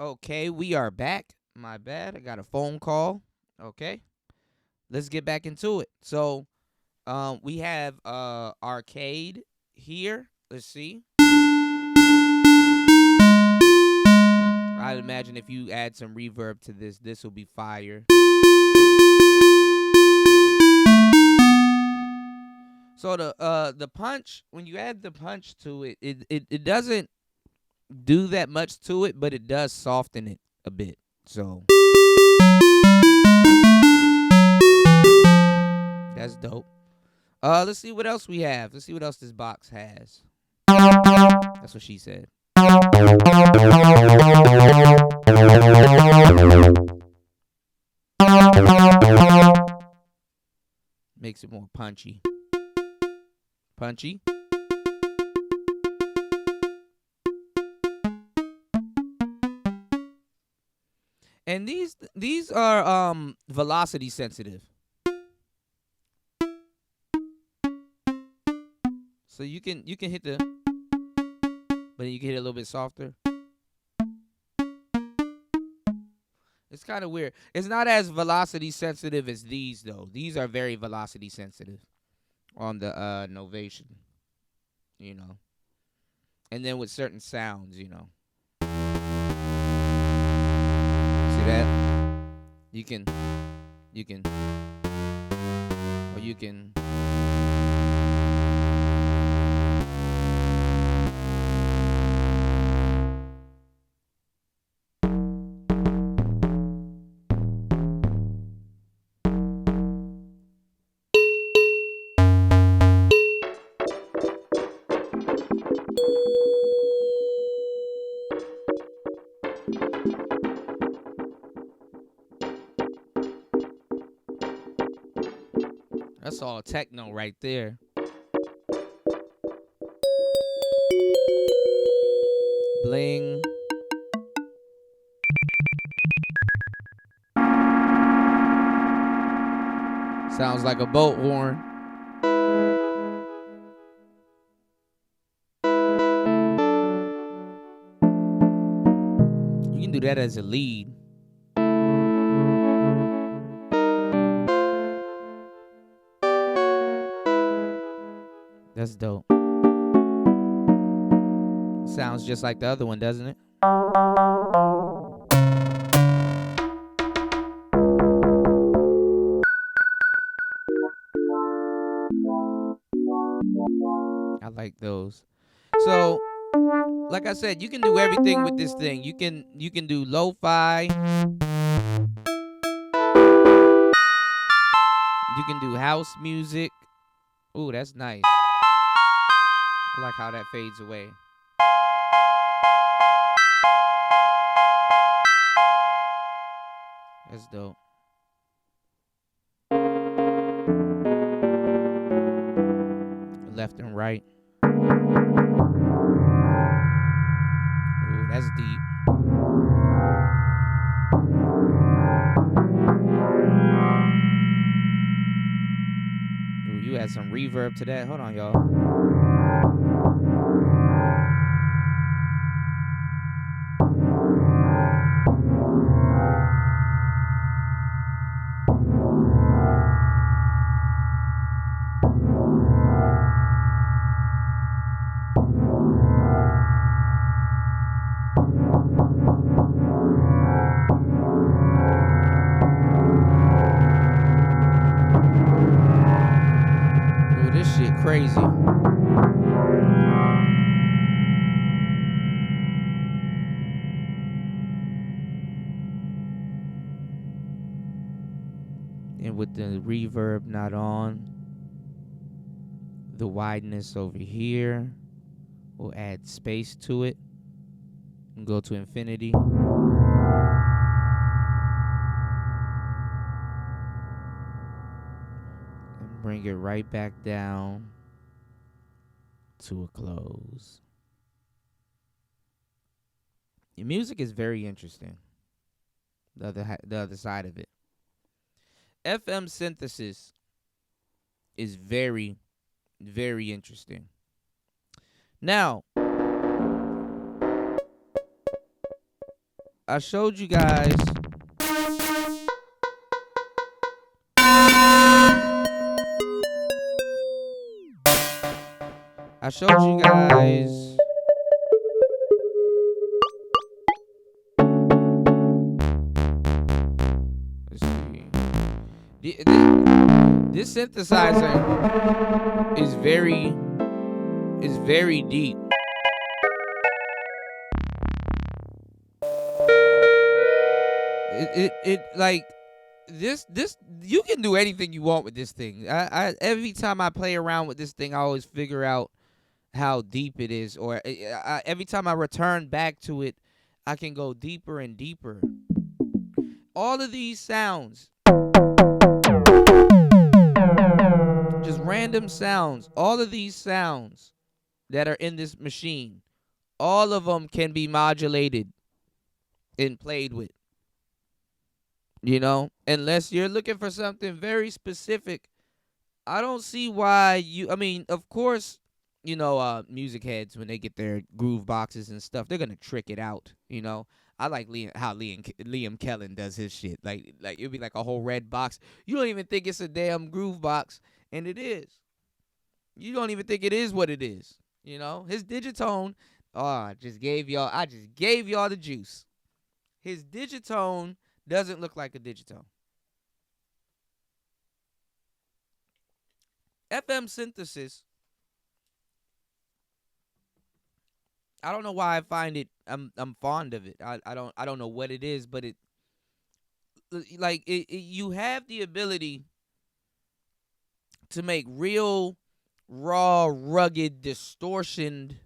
Okay, we are back. My bad. I got a phone call. Okay. Let's get back into it. So, we have arcade here. Let's see. I'd imagine if you add some reverb to this will be fire. So the punch, when you add the punch to it, it doesn't do that much to it, but it does soften it a bit. So that's dope. Let's see what else we have. Let's see what else this box has. That's what she said. Makes it more punchy. Punchy. And these are velocity sensitive. So you can hit the, but you can hit it a little bit softer. It's kind of weird. It's not as velocity sensitive as these though. These are very velocity sensitive on the Novation, you know. And then with certain sounds, you know. See that? You can or you can that's all techno right there. Bling. Sounds like a boat horn. You can do that as a lead. That's dope. Sounds just like the other one, doesn't it? I like those. So, like I said, you can do everything with this thing. You can do lo-fi. You can do house music. Ooh, that's nice. I like how that fades away. That's dope. Left and right. Ooh, that's deep. Ooh, you add some reverb to that. Hold on, y'all. Crazy. And with the reverb not on, the wideness over here, we'll add space to it and go to infinity. And bring it right back down to a close. Your music is very interesting. The other side of it. FM synthesis is very, very interesting. Now, I showed you guys. I showed you guys. Let's see. This synthesizer is very deep. It like this you can do anything you want with this thing. I every time I play around with this thing, I always figure out how deep it is, or every time I return back to it, I can go deeper and deeper. All of these sounds, just random sounds, all of these sounds that are in this machine, all of them can be modulated and played with. Unless you're looking for something very specific, I don't see why I mean, of course, music heads, when they get their groove boxes and stuff, they're gonna trick it out. I like how Liam Kellen does his shit. Like it'll be like a whole red box. You don't even think it's a damn groove box, and it is. You don't even think it is what it is. His Digitone. Oh, I just gave y'all the juice. His Digitone doesn't look like a Digitone. FM synthesis. I don't know why I find it. I'm fond of it. I don't know what it is, but you have the ability to make real raw, rugged, distortioned,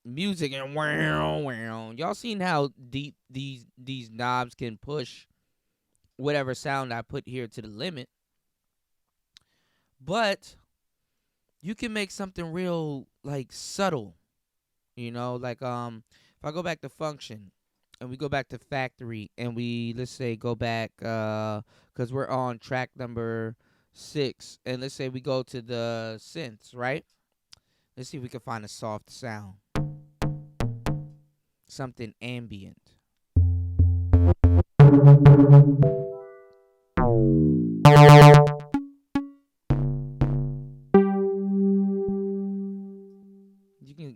music, and wow. Y'all seen how deep these knobs can push whatever sound I put here to the limit. But you can make something real, like, subtle. Like, if I go back to function and we go back to factory and we, let's say, go back, because we're on track number 6, and let's say we go to the synths, right? Let's see if we can find a soft sound, something ambient.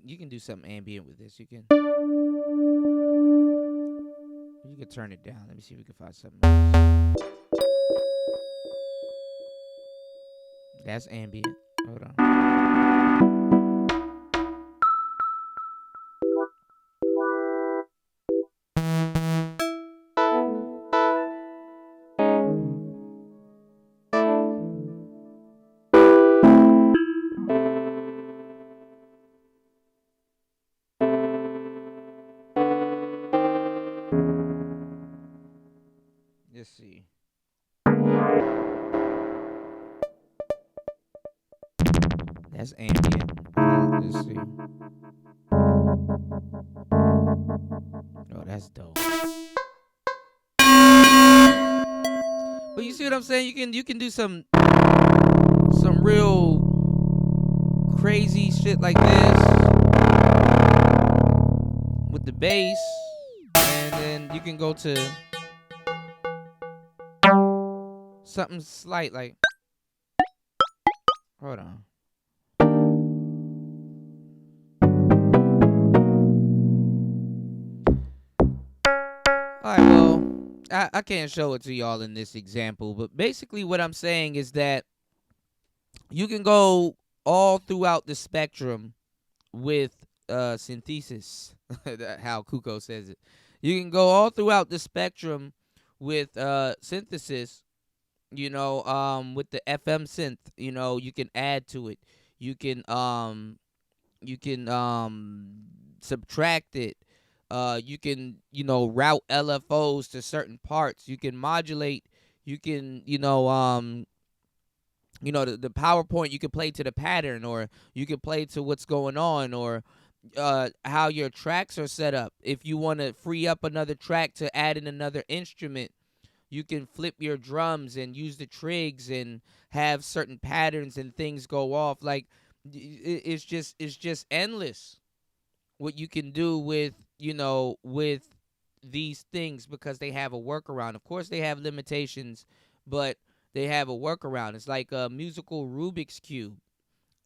You can do something ambient with this. You can turn it down. Let me see if we can find something else. That's ambient. Hold on. Let's see. That's ambient. Let's see. Oh, that's dope. But you see what I'm saying? You can do some real crazy shit like this with the bass, and then you can go to something slight like, hold on. Alright, well, I can't show it to y'all in this example, but basically what I'm saying is that you can go all throughout the spectrum with synthesis, how Kuko says it. You can go all throughout the spectrum with synthesis, with the FM synth. You can add to it. You can subtract it. You can route LFOs to certain parts. You can modulate. You can the PowerPoint, you can play to the pattern, or you can play to what's going on, or how your tracks are set up. If you want to free up another track to add in another instrument, you can flip your drums and use the trigs and have certain patterns and things go off. Like, it's just endless what you can do with these things because they have a workaround. Of course, they have limitations, but they have a workaround. It's like a musical Rubik's cube,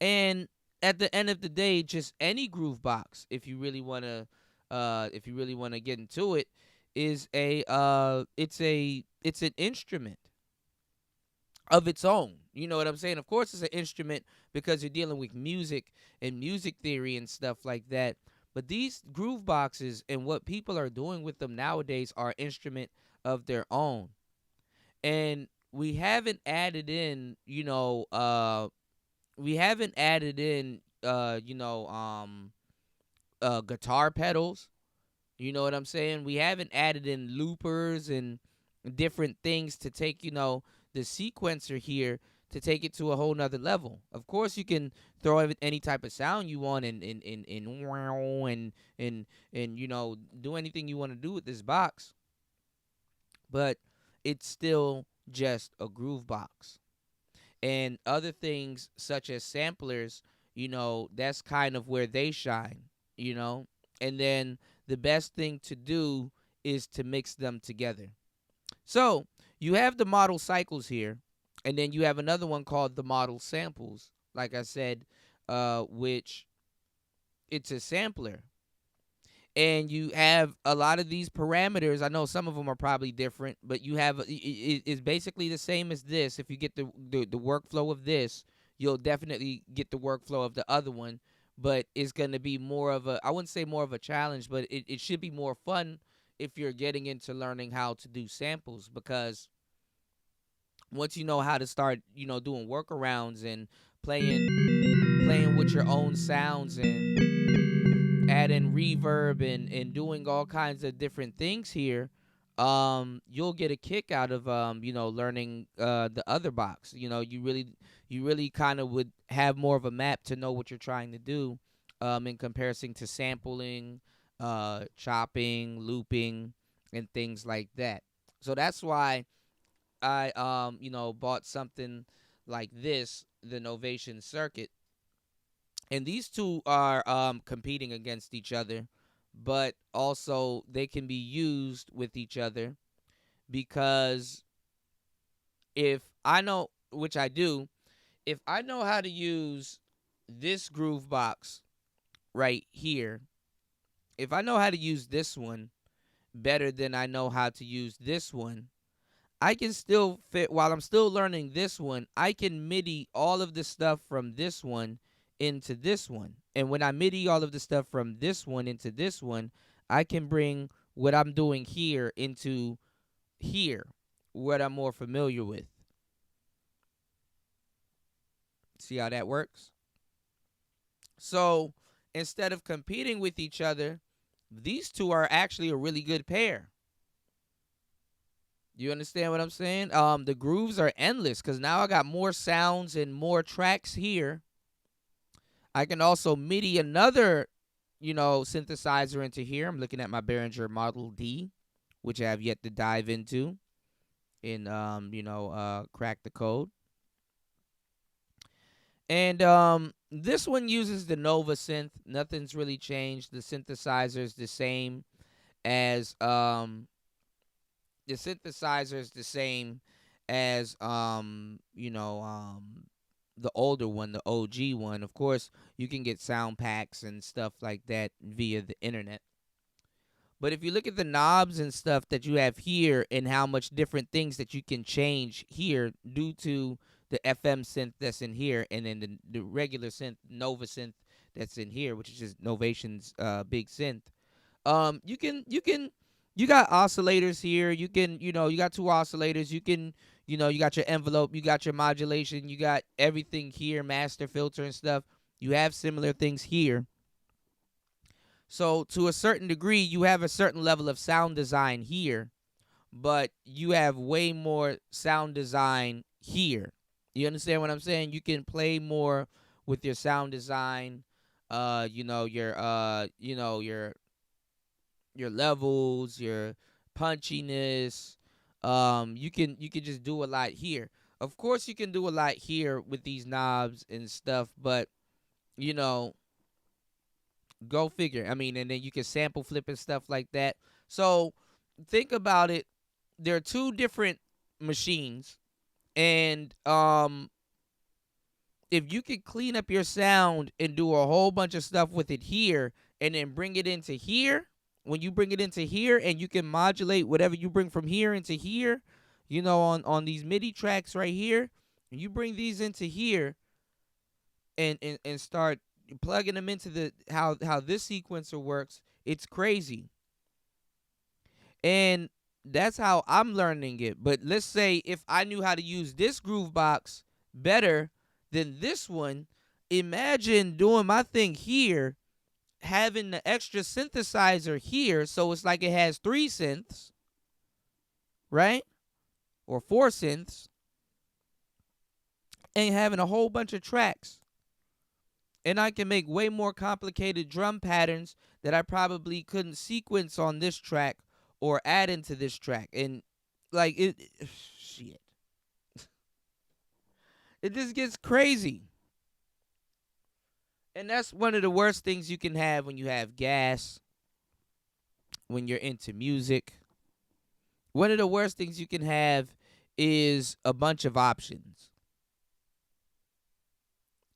and at the end of the day, just any groove box, if you really want to get into it, is it's an instrument of its own. You know what I'm saying? Of course, it's an instrument because you're dealing with music and music theory and stuff like that. But these groove boxes and what people are doing with them nowadays are instrument of their own. And we haven't added in guitar pedals. You know what I'm saying? We haven't added in loopers and different things to take, the sequencer here to take it to a whole nother level. Of course, you can throw any type of sound you want and do anything you want to do with this box, but it's still just a groove box. And other things such as samplers, that's kind of where they shine, you know. And then the best thing to do is to mix them together. So you have the model cycles here, and then you have another one called the model samples. Like I said, which it's a sampler, and you have a lot of these parameters. I know some of them are probably different, but you have it's basically the same as this. If you get the workflow of this, you'll definitely get the workflow of the other one. But it's going to be more of a, I wouldn't say more of a challenge, but it should be more fun if you're getting into learning how to do samples, because once you know how to start, doing workarounds and playing with your own sounds and adding reverb and doing all kinds of different things here, you'll get a kick out of learning the other box. You really kind of would have more of a map to know what you're trying to do, in comparison to sampling, chopping, looping, and things like that. So that's why I bought something like this, the Novation Circuit, and these two are competing against each other, but also they can be used with each other, because if I know, which I do, if I know how to use this groove box right here, if I know how to use this one better than I know how to use this one, I can still fit, while I'm still learning this one, I can MIDI all of the stuff from this one into this one. And when I MIDI all of the stuff from this one into this one, I can bring what I'm doing here into here, what I'm more familiar with. See how that works? So instead of competing with each other, these two are actually a really good pair. You understand what I'm saying? The grooves are endless because now I got more sounds and more tracks here. I can also MIDI another, synthesizer into here. I'm looking at my Behringer Model D, which I have yet to dive into and crack the code. And this one uses the Nova synth. Nothing's really changed. The synthesizer is the same as the synthesizer is the same as the older one, the OG one. Of course, you can get sound packs and stuff like that via the internet. But if you look at the knobs and stuff that you have here and how much different things that you can change here due to the FM synth that's in here, and then the regular synth, Nova synth, that's in here, which is just Novation's big synth. You got oscillators here. You got two oscillators. You got your envelope, you got your modulation, you got everything here, master filter and stuff. You have similar things here. So to a certain degree, you have a certain level of sound design here, but you have way more sound design here. You understand what I'm saying? You can play more with your sound design, your levels, your punchiness. You can just do a lot here. Of course, you can do a lot here with these knobs and stuff, but you know, go figure. I mean, and then you can sample flip and stuff like that. So think about it. There are two different machines, and if you could clean up your sound and do a whole bunch of stuff with it here, and then bring it into here, when you bring it into here, and you can modulate whatever you bring from here into here, on these MIDI tracks right here, and you bring these into here, and start plugging them into the how this sequencer works. It's crazy. And that's how I'm learning it. But let's say if I knew how to use this Groovebox better than this one, imagine doing my thing here, having the extra synthesizer here, so it's like it has 3 synths, right? Or 4 synths, and having a whole bunch of tracks. And I can make way more complicated drum patterns that I probably couldn't sequence on this track or add into this track. And like shit. It just gets crazy. And that's one of the worst things you can have when you have gas, when you're into music. One of the worst things you can have is a bunch of options.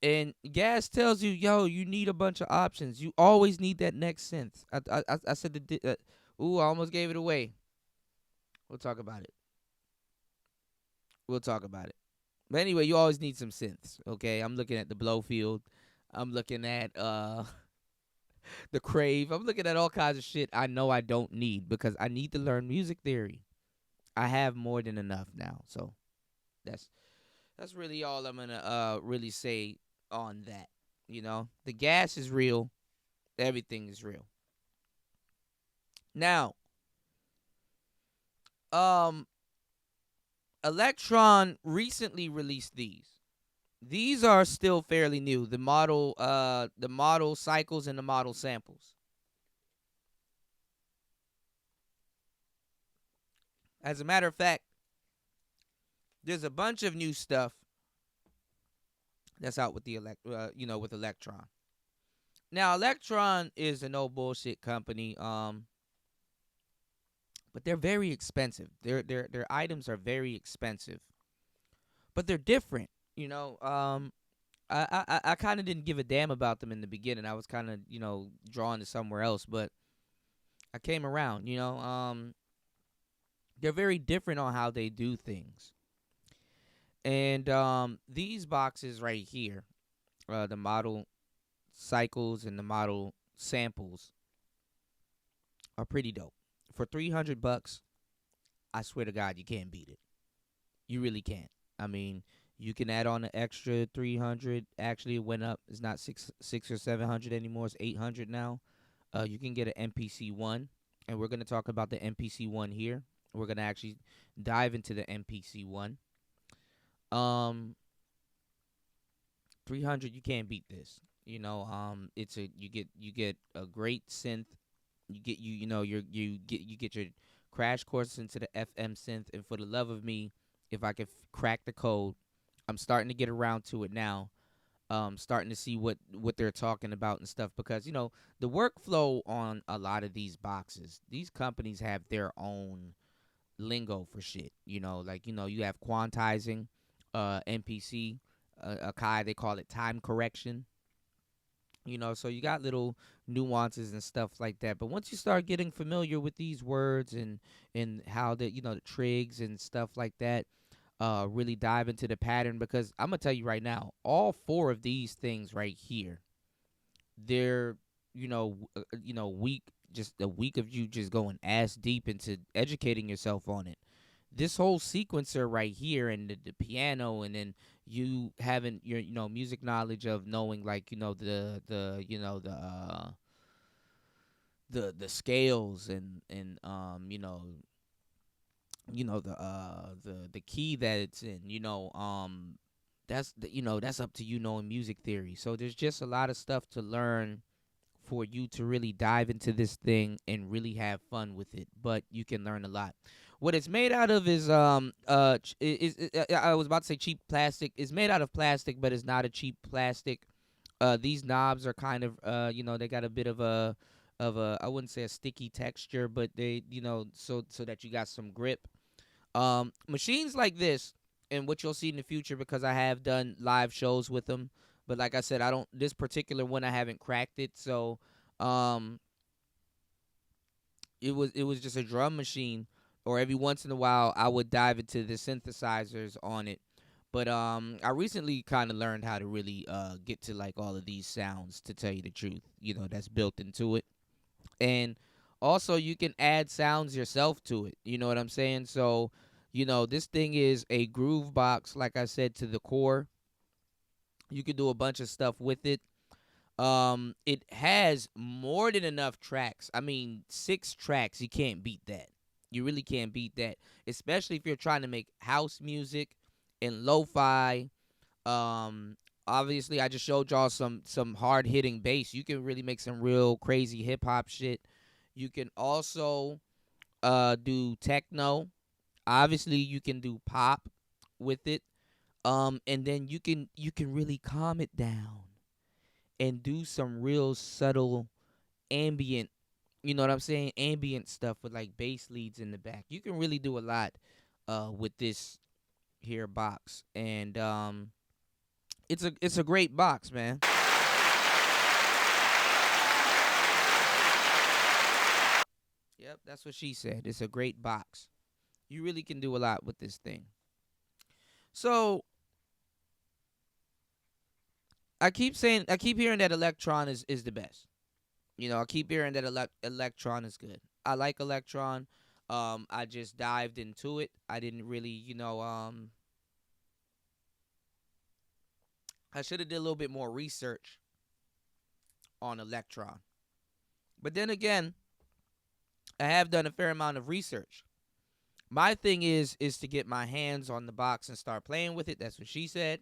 And gas tells you, yo, you need a bunch of options. You always need that next synth. I said ooh, I almost gave it away. We'll talk about it. We'll talk about it. But anyway, you always need some synths. Okay, I'm looking at the Blowfield. I'm looking at the Crave. I'm looking at all kinds of shit I know I don't need because I need to learn music theory. I have more than enough now, so that's that's really all I'm gonna really say on that. The gas is real. Everything is real. Now, um, Electron recently released these. These are still fairly new. The model cycles and the model samples. As a matter of fact, there's a bunch of new stuff that's out with with Electron. Now, Electron is a no bullshit company. But they're very expensive. Their items are very expensive, but they're different. I kind of didn't give a damn about them in the beginning. I was kind of drawn to somewhere else, but I came around. They're very different on how they do things, and these boxes right here, the model cycles and the model samples, are pretty dope. For $300, I swear to God, you can't beat it. You really can't. I mean, you can add on an extra 300. Actually, it went up. It's not six or 700 anymore. It's 800 now. You can get an MPC one, and we're gonna talk about the MPC one here. We're gonna actually dive into the MPC one. Um, 300. You can't beat this. It's you get a great synth. You get you you know you get your crash course into the FM synth, and for the love of me, if I could crack the code, I'm starting to get around to it now. Starting to see what they're talking about and stuff, because the workflow on a lot of these boxes, these companies have their own lingo for shit. Like you have quantizing, NPC, Akai, they call it time correction. So you got little nuances and stuff like that. But once you start getting familiar with these words and how the trigs and stuff like that, really dive into the pattern, because I'm gonna tell you right now, all four of these things right here, they're week just a week of you just going ass deep into educating yourself on it. This whole sequencer right here, and the piano, and then you having your music knowledge of knowing, like, the scales, and the key that it's in. That's up to knowing music theory. So there's just a lot of stuff to learn for you to really dive into this thing and really have fun with it. But you can learn a lot. What it's made out of is I was about to say cheap plastic. It's made out of plastic, but it's not a cheap plastic. These knobs are kind of they got a bit of of a, I wouldn't say a sticky texture, but they, so that you got some grip. Machines like this, and what you'll see in the future, because I have done live shows with them. But like I said, I don't. This particular one, I haven't cracked it. So, um, it was just a drum machine. Or every once in a while, I would dive into the synthesizers on it. But I recently kind of learned how to really get to like all of these sounds. To tell you the truth, that's built into it. And also you can add sounds yourself to it. You know what I'm saying? So, this thing is a groove box, like I said, to the core. You can do a bunch of stuff with it. It has more than enough tracks. I mean, 6 tracks, you can't beat that. You really can't beat that, especially if you're trying to make house music and lo-fi. um Obviously, I just showed y'all some hard hitting bass. You can really make some real crazy hip hop shit. You can also do techno. Obviously, you can do pop with it. And then you can really calm it down and do some real subtle ambient, you know what I'm saying? Ambient stuff with like bass leads in the back. You can really do a lot with this here box. And it's a great box, man. Yep, that's what she said. It's a great box. You really can do a lot with this thing. So I keep hearing that Electron is the best. I keep hearing that Electron is good. I like Electron. I just dived into it. I didn't really, I should have did a little bit more research on Electron. But then again, I have done a fair amount of research. My thing is to get my hands on the box and start playing with it. That's what she said.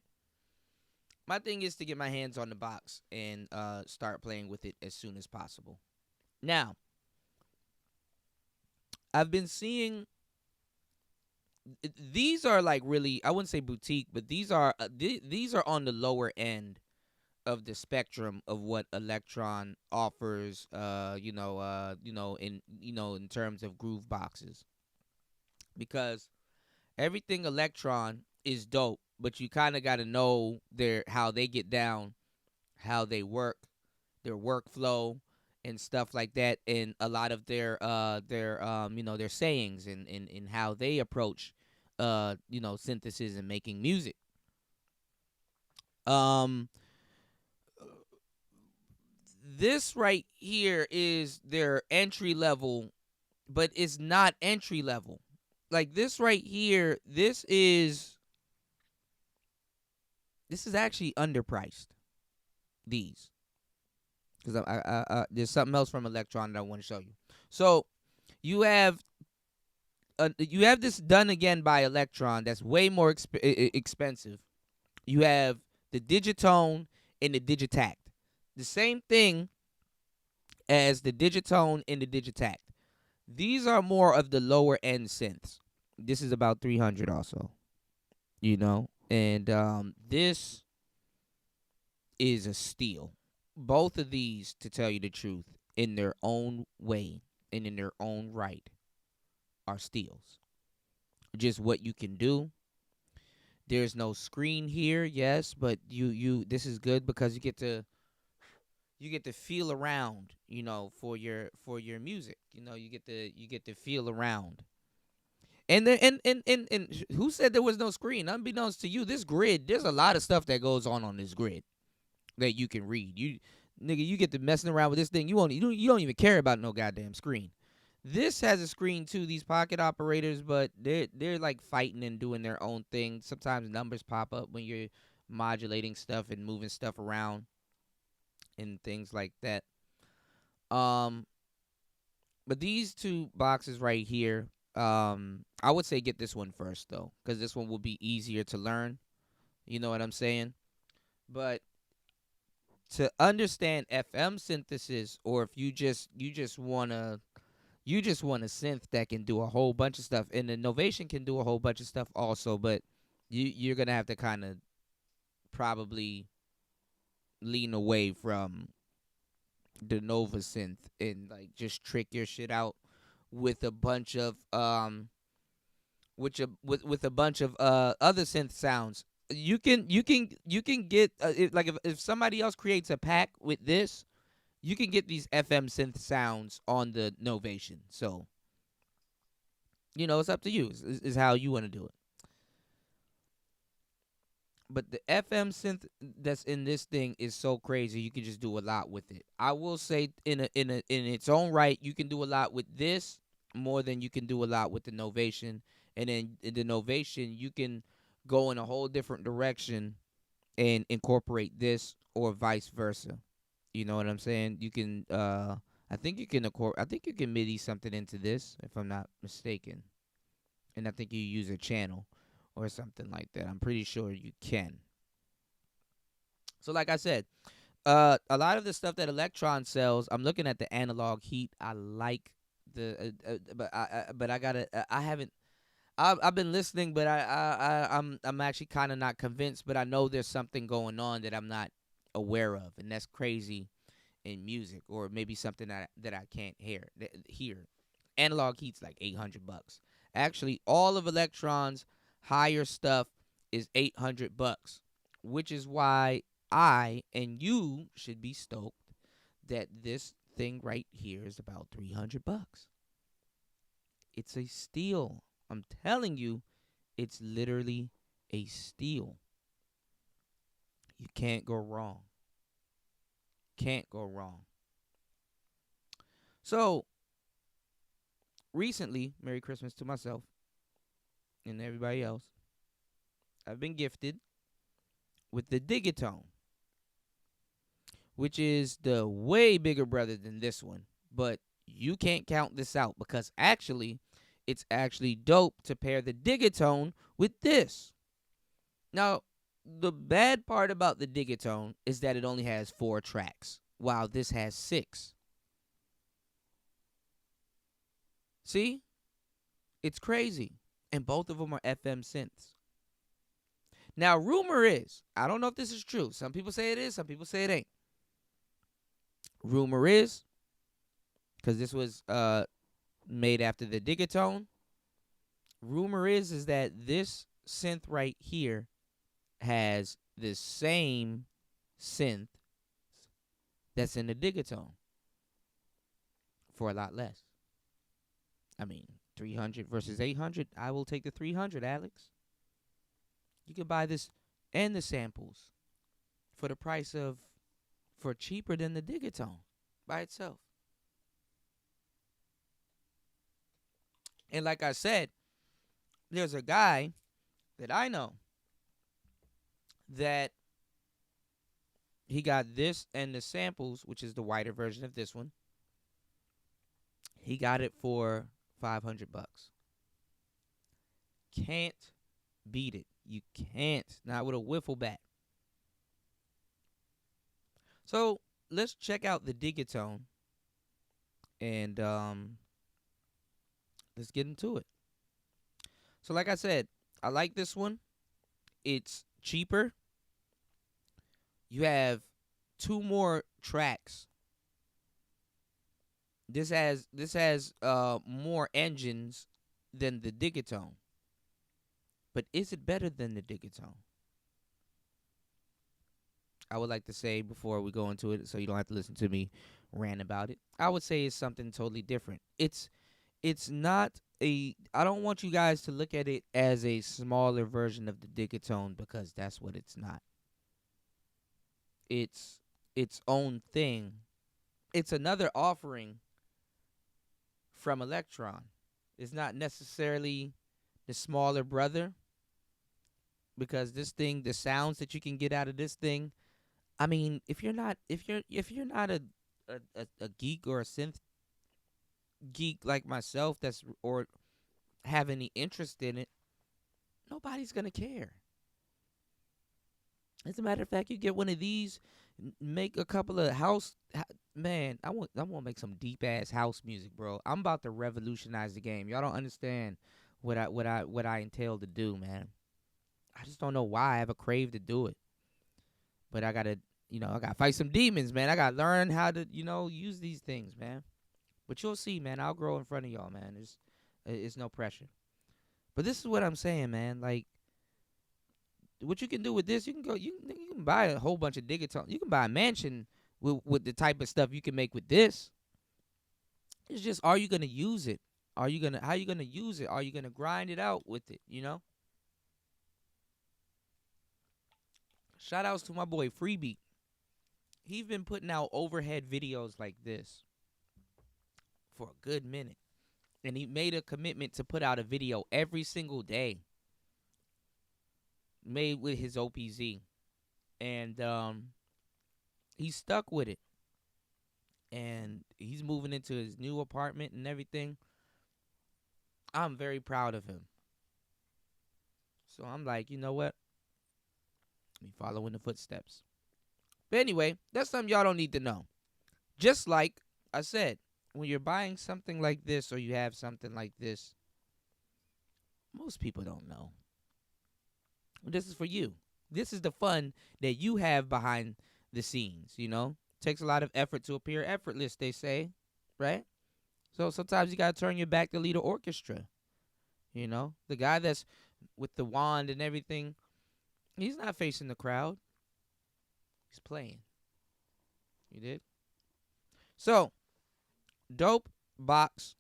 My thing is to get my hands on the box and start playing with it as soon as possible. Now, I've been seeing these are like really, I wouldn't say boutique, but these are on the lower end of the spectrum of what Electron offers. In terms of groove boxes, because everything Electron is dope, but you kind of got to know how they get down, how they work, their workflow and stuff like that, and a lot of their sayings and how they approach synthesis and making music. Um this right here is their entry level, but it's not entry level. Like this right here, this is actually underpriced. These, because there's something else from Electron that I want to show you. So you have this done again by Electron. That's way more expensive. You have the Digitone and the Digitact. The same thing as the Digitone and the Digitact. These are more of the lower end synths. This is about 300 also, and this is a steal. Both of these, to tell you the truth, in their own way and in their own right, are steals. Just what you can do. There's no screen here, yes, but this is good because you get to feel around, for your music. You get to feel around. And who said there was no screen? Unbeknownst to you, this grid, there's a lot of stuff that goes on this grid that you can read. You get to messing around with this thing. You don't even care about no goddamn screen. This has a screen too. These pocket operators, but they're like fighting and doing their own thing. Sometimes numbers pop up when you're modulating stuff and moving stuff around and things like that. Um, but these two boxes right here, I would say get this one first though, because this one will be easier to learn. You know what I'm saying? But to understand FM synthesis, or if you just want a synth that can do a whole bunch of stuff, and the Novation can do a whole bunch of stuff also, but you're gonna have to kind of probably lean away from the Nova synth and like just trick your shit out with a bunch of with a bunch of other synth sounds. You can get like if somebody else creates a pack with this, you can get these FM synth sounds on the Novation. So it's up to you. Is how you want to do it. But the FM synth that's in this thing is so crazy. You can just do a lot with it. I will say, in its own right, you can do a lot with this more than you can do a lot with the Novation. And then in the Novation, you can go in a whole different direction and incorporate this, or vice versa. You know what I'm saying? You can. I think you can. I think you can MIDI something into this, if I'm not mistaken. And I think you use a channel or something like that. I'm pretty sure you can. So like I said, a lot of the stuff that Electron sells, I'm looking at the analog heat. I like but I gotta. I haven't. I've been listening, but I'm actually kind of not convinced. But I know there's something going on that I'm not aware of, and that's crazy in music, or maybe something that I can't hear. Analog heat's like $800. Actually, all of Electron's higher stuff is $800, which is why I and you should be stoked that this thing right here is about $300. It's a steal. I'm telling you, it's literally a steal. You can't go wrong. Can't go wrong. So, recently, Merry Christmas to myself and everybody else, I've been gifted with the Digitone, which is the way bigger brother than this one. But you can't count this out, because actually, it's actually dope to pair the Digitone with this. Now, the bad part about the Digitone is that it only has 4 tracks, while this has 6. See? It's crazy. And both of them are FM synths. Now, rumor is, I don't know if this is true. Some people say it is, some people say it ain't. Rumor is, because this was made after the Digitone, rumor is that this synth right here has the same synth that's in the Digitone for a lot less. I mean, 300 versus 800. I will take the 300, Alex. You can buy this and the samples for the price of, for cheaper than the Digitone by itself. And like I said, there's a guy that I know that he got this and the samples, which is the whiter version of this one. He got it for $500. Can't beat it. You can't. Not with a wiffle bat. So let's check out the Digitone and let's get into it. So like I said, I like this one. It's cheaper. You have 2 more tracks. This has more engines than the Digitone. But is it better than the Digitone? I would like to say before we go into it, so you don't have to listen to me rant about it. I would say it's something totally different. It's not a. I don't want you guys to look at it as a smaller version of the Digitone, because that's what it's not. It's its own thing. It's another offering from Electron. It's not necessarily the smaller brother, because this thing, the sounds that you can get out of this thing. I mean, if you're not a geek or a synth geek like myself, that's or have any interest in it, nobody's gonna care. As a matter of fact, you get one of these, make a couple of man. I want to make some deep ass house music, bro. I'm about to revolutionize the game. Y'all don't understand what I entail to do, man. I just don't know why I have a crave to do it, but I gotta. I gotta fight some demons, man. I gotta learn how to, use these things, man. But you'll see, man. I'll grow in front of y'all, man. It's no pressure. But this is what I'm saying, man. Like, what you can do with this, you can go, you can buy a whole bunch of Digitone. You can buy a mansion with the type of stuff you can make with this. It's just, are you gonna use it? How you gonna use it? Are you gonna grind it out with it? Shout outs to my boy Freebie. He's been putting out overhead videos like this for a good minute. And he made a commitment to put out a video every single day made with his OPZ. And he's stuck with it. And he's moving into his new apartment and everything. I'm very proud of him. So I'm like, you know what? Me following the footsteps. But anyway, that's something y'all don't need to know. Just like I said, when you're buying something like this or you have something like this, most people don't know. This is for you. This is the fun that you have behind the scenes, Takes a lot of effort to appear effortless, they say, right? So sometimes you got to turn your back to lead an orchestra. The guy that's with the wand and everything, he's not facing the crowd. He's playing. You did? So, dope box,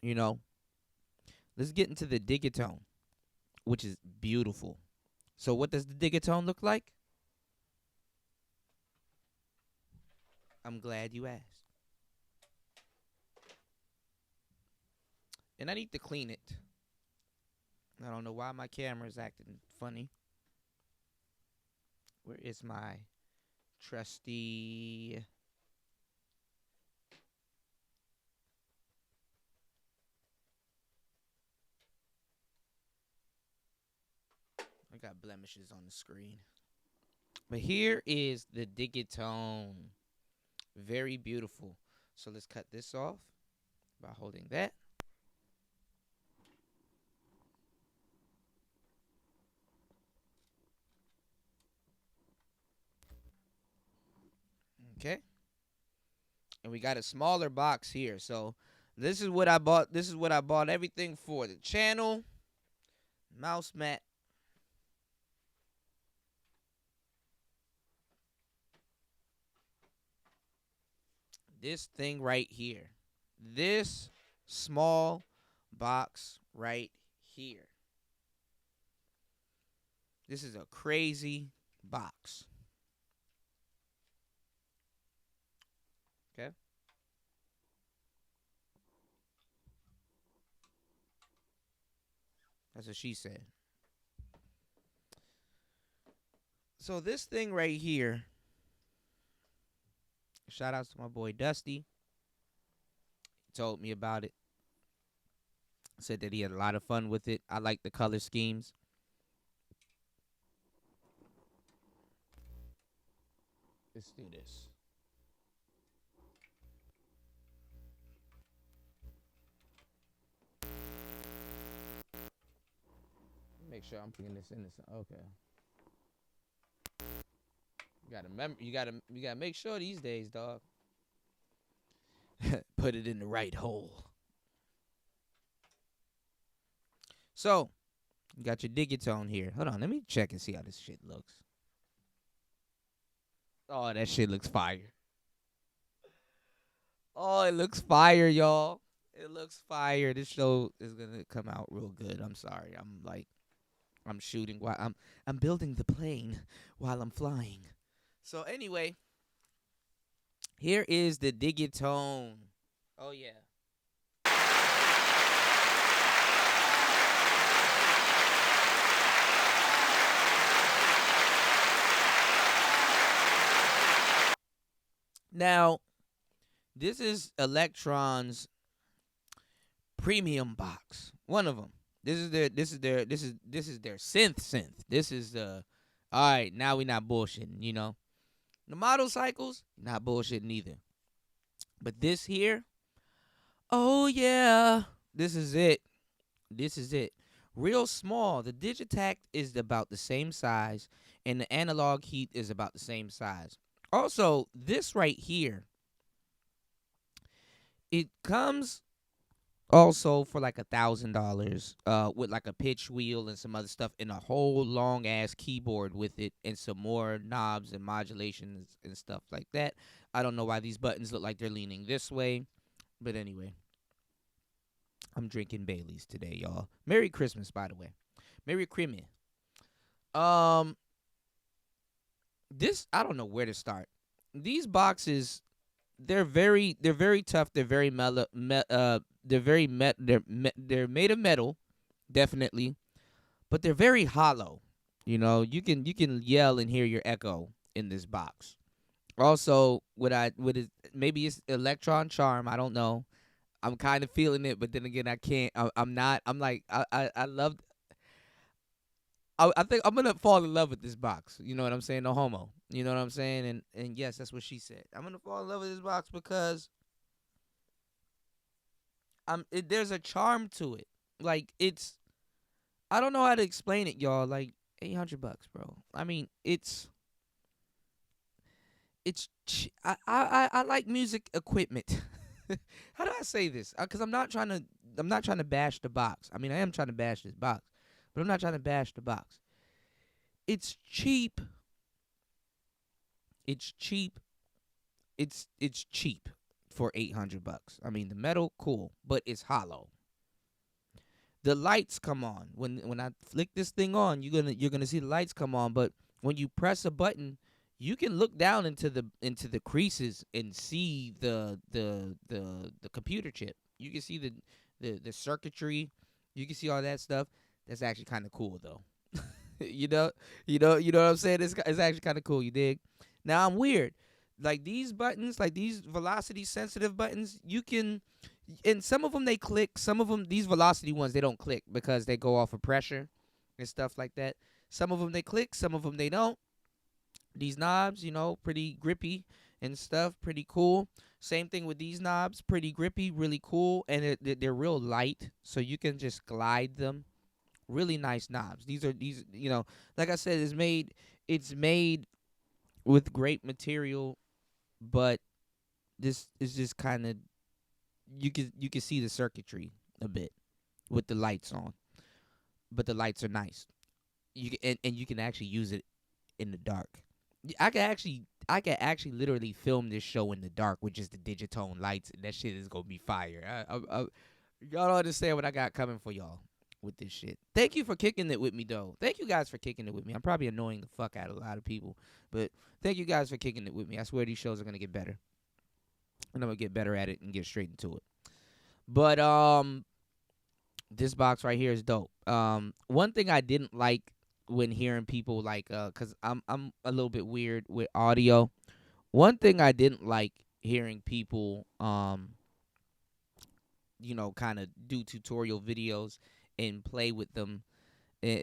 let's get into the Digitone, which is beautiful. So what does the Digitone look like? I'm glad you asked. And I need to clean it. I don't know why my camera is acting funny. Where is my trusty... I got blemishes on the screen. But here is the Digitone. Very beautiful. So let's cut this off by holding that. Okay. And we got a smaller box here. So this is what I bought. This is what I bought everything for. The channel, mouse mat, this thing right here. This small box right here. This is a crazy box. Okay. That's what she said. So this thing right here, shout outs to my boy Dusty. He told me about it. Said that he had a lot of fun with it. I like the color schemes. Let's do this. Make sure I'm putting this in this. Okay. You gotta make sure these days, dog. Put it in the right hole. So, you got your Digitone here. Hold on, let me check and see how this shit looks. Oh, that shit looks fire. Oh, it looks fire, y'all. It looks fire. This show is gonna come out real good. I'm sorry. I'm shooting while I'm building the plane while I'm flying. So anyway, here is the Digitone. Oh yeah. Now, this is Electron's premium box. One of them. This is their synth. This is all right, now we not bullshitting. The model cycles, not bullshitting either. But this here, oh yeah, this is it. This is it. real small. The Digitact is about the same size, and the analog heat is about the same size. Also, this right here, it comes also for like $1,000 with like a pitch wheel and some other stuff and a whole long ass keyboard with it and some more knobs and modulations and stuff like that. I don't know why these buttons look like they're leaning this way, but anyway, I'm drinking Bailey's today, y'all. Merry Christmas, by the way. Merry Christmas. um this, I don't know where to start. These boxes, they're very tough. They're very they're very they're made of metal, definitely, but they're very hollow. You can yell and hear your echo in this box. Also, maybe it's electron charm. I don't know. I'm kind of feeling it, but then again, I can't. I'm not. I'm like I love. I think I'm gonna fall in love with this box. You know what I'm saying? No homo. You know what I'm saying? And yes, that's what she said. I'm gonna fall in love with this box because there's a charm to it. Like it's, I don't know how to explain it, y'all. Like $800, bro. I mean, I like music equipment. How do I say this? Because I'm not trying to bash the box. I mean, I am trying to bash this box, but I'm not trying to bash the box. It's cheap. It's cheap. It's cheap for $800. I mean, the metal cool, but it's hollow. The lights come on when I flick this thing on. You're gonna see the lights come on, but when you press a button, you can look down into the creases and see the computer chip. You can see the circuitry. You can see all that stuff. That's actually kind of cool though. you know, you know what I'm saying. It's actually kind of cool. You dig? Now I'm weird. Like these buttons, like these velocity sensitive buttons, you can, and some of them they click. Some of them, these velocity ones, they don't click because they go off of pressure and stuff like that. Some of them they click. Some of them they don't. These knobs, pretty grippy and stuff, pretty cool. Same thing with these knobs, pretty grippy, really cool, and they're real light, so you can just glide them. Really nice knobs. These, like I said, it's made with great material, but this is just kind of, you can see the circuitry a bit with the lights on, but the lights are nice. And you can actually use it in the dark. I can actually literally film this show in the dark with just the Digitone lights, and that shit is gonna be fire. Y'all don't understand what I got coming for y'all with this shit. Thank you for kicking it with me, though. Thank you guys for kicking it with me. I'm probably annoying the fuck out of a lot of people, but thank you guys for kicking it with me. I swear these shows are gonna get better, and I'm gonna get better at it and get straight into it. But this box right here is dope. One thing I didn't like when hearing people like, cause I'm a little bit weird with audio. One thing I didn't like hearing people kind of do tutorial videos and play with them,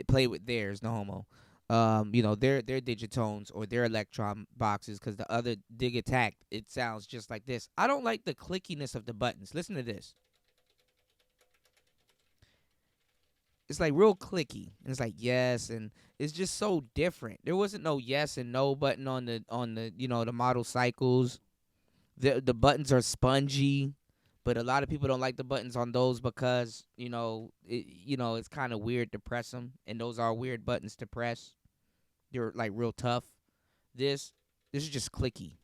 play with theirs, no homo. Their digitones or their electron boxes, because the other dig attack, it sounds just like this. I don't like the clickiness of the buttons. Listen to this. It's like real clicky. And it's like yes, and it's just so different. There wasn't no yes and no button on the model cycles. The buttons are spongy, but a lot of people don't like the buttons on those because it's kind of weird to press them, and those are weird buttons to press. They're like real tough. This this is just clicky,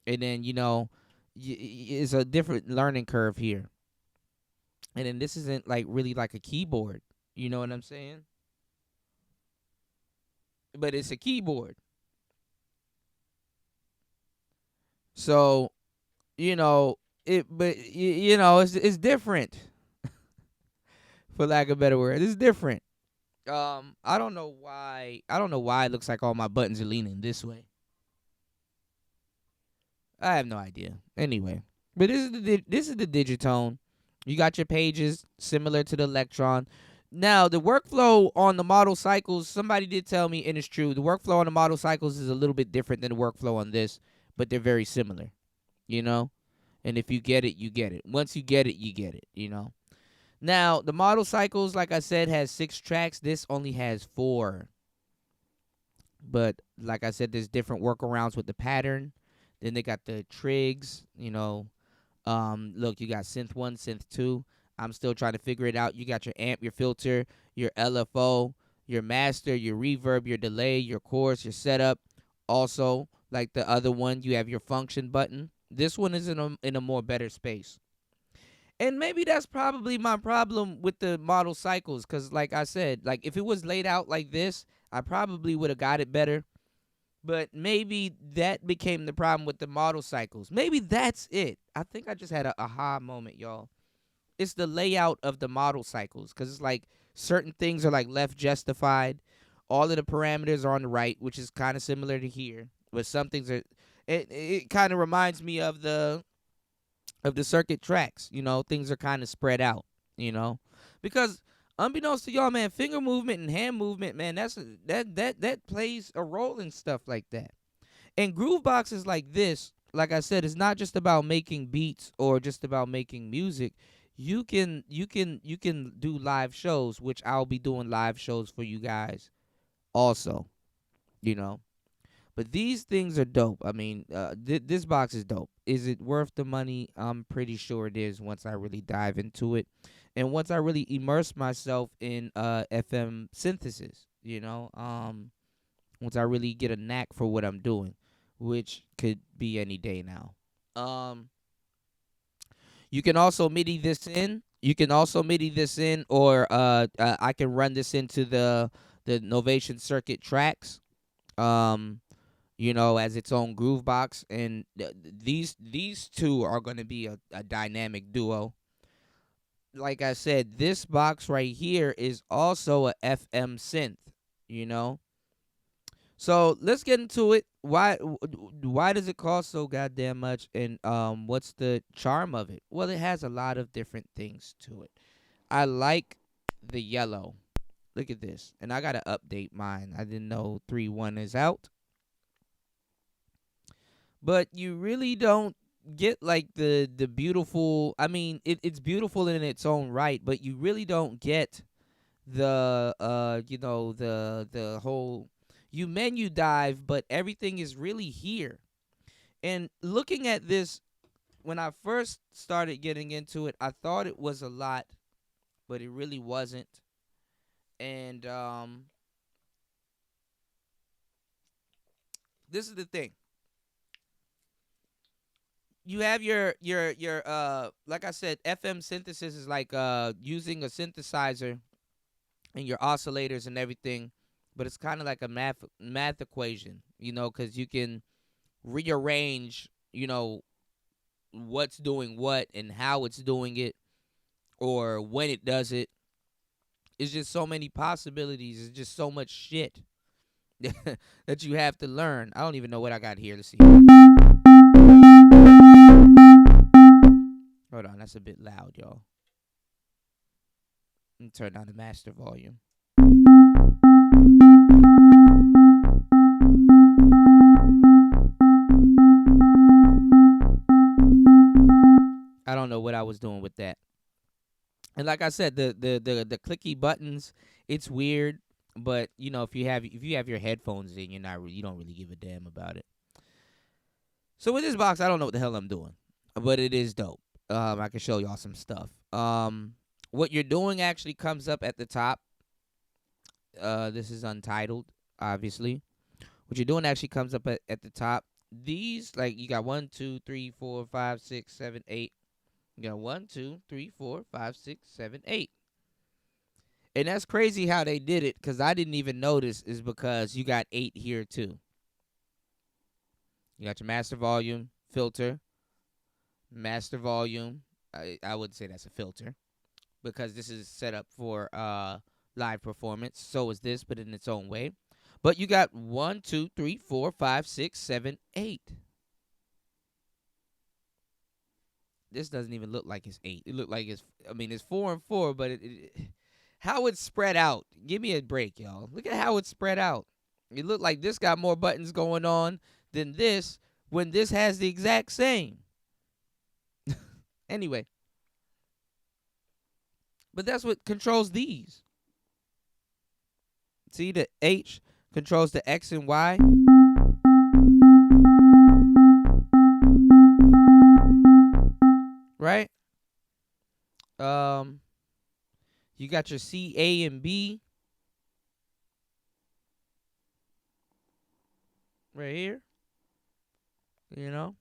and then it's a different learning curve here. And then this isn't like really like a keyboard. You know what I'm saying? But it's a keyboard. So, it's different, for lack of a better word. It's different. I don't know why it looks like all my buttons are leaning this way. I have no idea. Anyway, but this is the Digitone. You got your pages similar to the Electron. Now, the workflow on the model cycles, somebody did tell me, and it's true, the workflow on the model cycles is a little bit different than the workflow on this, but they're very similar, you know? And if you get it, you get it. Once you get it, you get it, you know? Now, the model cycles, like I said, has 6 tracks. This only has 4. But like I said, there's different workarounds with the pattern. Then they got the trigs, look, you got synth 1, synth 2. I'm still trying to figure it out. You got your amp, your filter, your LFO, your master, your reverb, your delay, your chorus, your setup. Also, like the other one, you have your function button. This one is in a more better space. And maybe that's probably my problem with the model cycles, cuz like I said, like if it was laid out like this, I probably would have got it better. But maybe that became the problem with the model cycles. Maybe that's it. I think I just had a aha moment, y'all. It's the layout of the model cycles, because it's like certain things are like left justified. All of the parameters are on the right, which is kind of similar to here. But some things are. It kind of reminds me of the circuit tracks. Things are kind of spread out. Because unbeknownst to y'all, man, finger movement and hand movement, man, that plays a role in stuff like that. And Groovebox is like this. Like I said, it's not just about making beats or just about making music. You can do live shows, which I'll be doing live shows for you guys also. You know, but these things are dope. I mean, this box is dope. Is it worth the money? I'm pretty sure it is once I really dive into it, and once I really immerse myself in FM synthesis. Once I really get a knack for what I'm doing, which could be any day now. Um, you can also MIDI this in. You can also MIDI this in, or I can run this into the Novation circuit tracks. Um, as its own groove box, and these two are going to be a dynamic duo. Like I said, this box right here is also a FM synth. You know, so let's get into it. Why does it cost so goddamn much? And what's the charm of it? Well, it has a lot of different things to it. I like the yellow. Look at this, and I gotta update mine. I didn't know 3.1 is out, but you really don't get like the beautiful. I mean, it's beautiful in its own right, but you really don't get the the whole, you menu dive, but everything is really here. And looking at this, when I first started getting into it, I thought it was a lot, but it really wasn't. And this is the thing. You have your like I said, FM synthesis is like using a synthesizer and your oscillators and everything, but it's kind of like a math equation, because you can rearrange, what's doing what and how it's doing it, or when it does it. It's just so many possibilities. It's just so much shit that you have to learn. I don't even know what I got here. Let's see. Hold on, that's a bit loud, y'all. Let me turn down the master volume. I don't know what I was doing with that. And like I said, the clicky buttons, it's weird, but if you have your headphones in, you don't really give a damn about it. So with this box, I don't know what the hell I'm doing, but it is dope. I can show y'all some stuff. What you're doing actually comes up at the top. This is untitled, obviously. What you're doing actually comes up at the top. These, like, you got 1, 2, 3, 4, 5, 6, 7, 8. You got 1, 2, 3, 4, 5, 6, 7, 8. And that's crazy how they did it, because I didn't even notice, is because you got 8 here too. You got your master volume, filter, master volume. I wouldn't say that's a filter, because this is set up for live performance. So is this, but in its own way. But you got 1, 2, 3, 4, 5, 6, 7, 8. This doesn't even look like it's 8. It looked like it's 4 and 4, but how it's spread out. Give me a break, y'all. Look at how it's spread out. It looked like this got more buttons going on than this, when this has the exact same. Anyway, But that's what controls these. See, the H controls the X and Y. Right? Um, you got your C, A, and B right here. You know,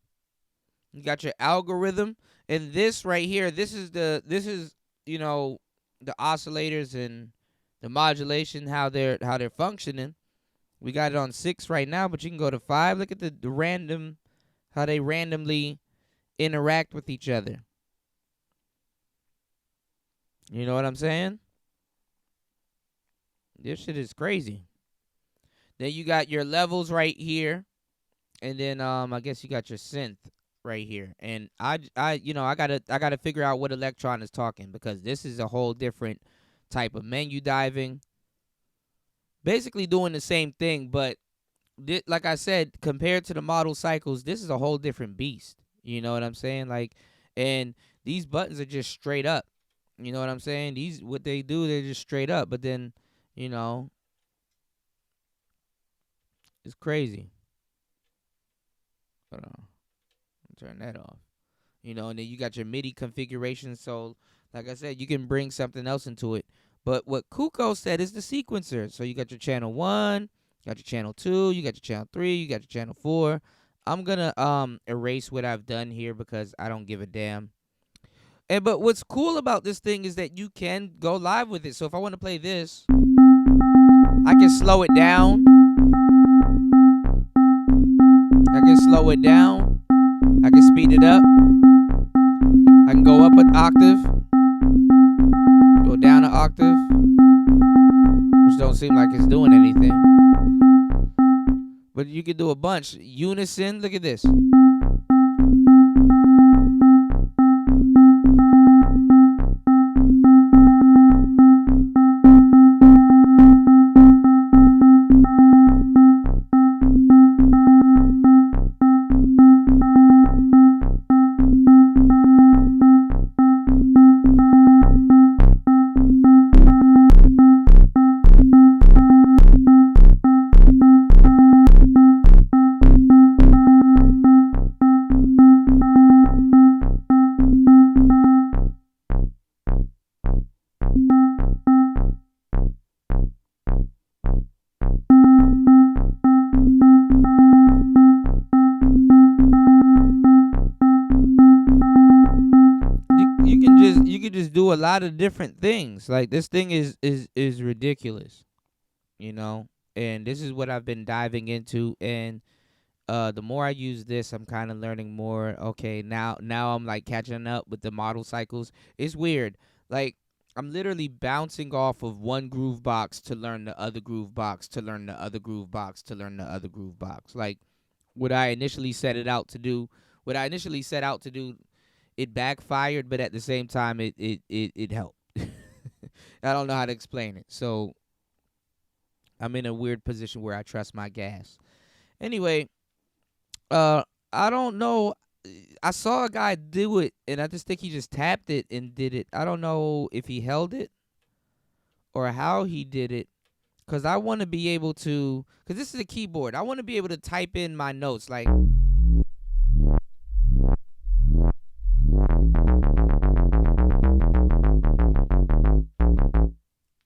you got your algorithm, and this right here. This is you know the oscillators and the modulation, how they're functioning. We got it on 6 right now, but you can go to 5. Look at the random, how they randomly interact with each other. You know what I'm saying? This shit is crazy. Then you got your levels right here, and then I guess you got your synth right here. And I gotta figure out what electron is talking, because this is a whole different type of menu diving. Basically doing the same thing, but like I said, compared to the model cycles, this is a whole different beast. You know what I'm saying? Like, and these buttons are just straight up. You know what I'm saying? These, what they do, they're just straight up. But then, you know, it's crazy. Hold on, turn that off. And then you got your MIDI configuration. So, like I said, you can bring something else into it. But what Kuko said is the sequencer. So you got your channel 1, you got your channel 2, you got your channel 3, you got your channel 4. I'm gonna erase what I've done here because I don't give a damn. But what's cool about this thing is that you can go live with it. So if I want to play this, I can slow it down. I can slow it down. I can speed it up. I can go up an octave, go down an octave, which don't seem like it's doing anything. But you can do a bunch. Unison, look at this. You can just do a lot of different things. Like, this thing is ridiculous, you know. And this is what I've been diving into, and the more I use this, I'm kind of learning more. Okay, now I'm like catching up with the model cycles. It's weird. Like, I'm literally bouncing off of one groove box to learn the other groove box to learn the other groove box to learn the other groove box. Like, what I initially set it out to do, what I initially set out to do, it backfired, but at the same time, it helped. I don't know how to explain it. So I'm in a weird position where I trust my gas. Anyway, uh, I don't know. I saw a guy do it, and I just think he just tapped it and did it. I don't know if he held it or how he did it, because I want to be able to. Because this is a keyboard. I want to be able to type in my notes, like.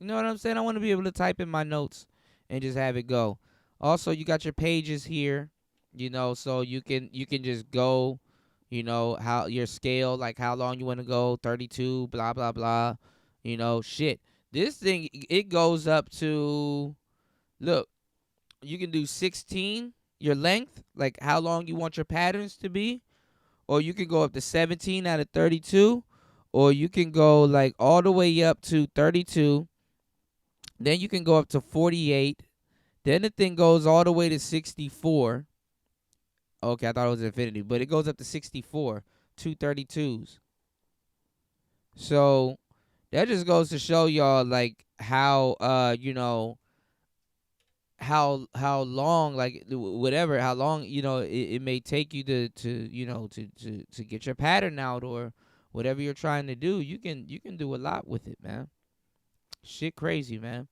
You know what I'm saying? I want to be able to type in my notes and just have it go. Also, you got your pages here, so you can just go, how your scale, like how long you want to go, 32, blah blah blah, shit. This thing, it goes up to, look, you can do 16, your length, like how long you want your patterns to be, or you can go up to 17 out of 32, or you can go like all the way up to 32. Then you can go up to 48. Then the thing goes all the way to 64. Okay, I thought it was infinity, but it goes up to 64, 232s. So that just goes to show y'all, like, how how long, like, whatever, how long, it may take you to get your pattern out, or whatever you're trying to do, you can do a lot with it, man. Shit crazy, man.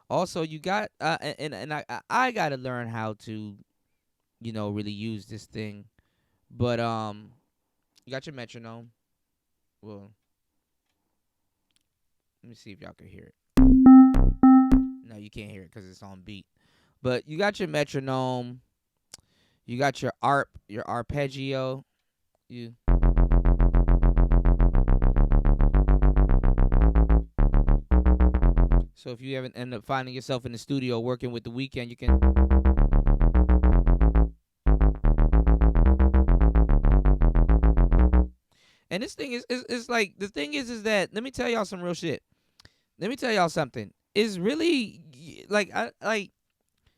Also, you got and I got to learn how to, really use this thing. But you got your metronome. Well, let me see if y'all can hear it. No, you can't hear it cuz it's on beat. But you got your metronome, you got your arpeggio. You So if you ever end up finding yourself in the studio working with the weekend, you can. And this thing is like the thing is that let me tell y'all some real shit. Let me tell y'all something. It's really like I like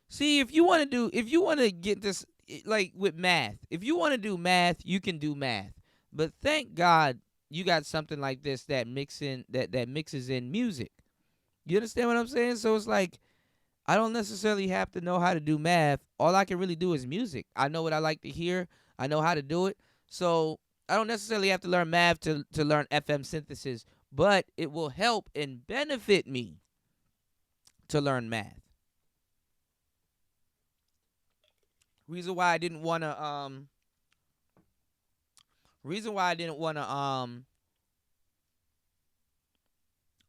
see if you want to get this like with math. If you want to do math, you can do math. But thank God you got something like this that mixes in music. You understand what I'm saying? So it's like I don't necessarily have to know how to do math. All I can really do is music. I know what I like to hear. I know how to do it. So I don't necessarily have to learn math to learn FM synthesis, but it will help and benefit me to learn math. Reason why I didn't want to reason why I didn't want to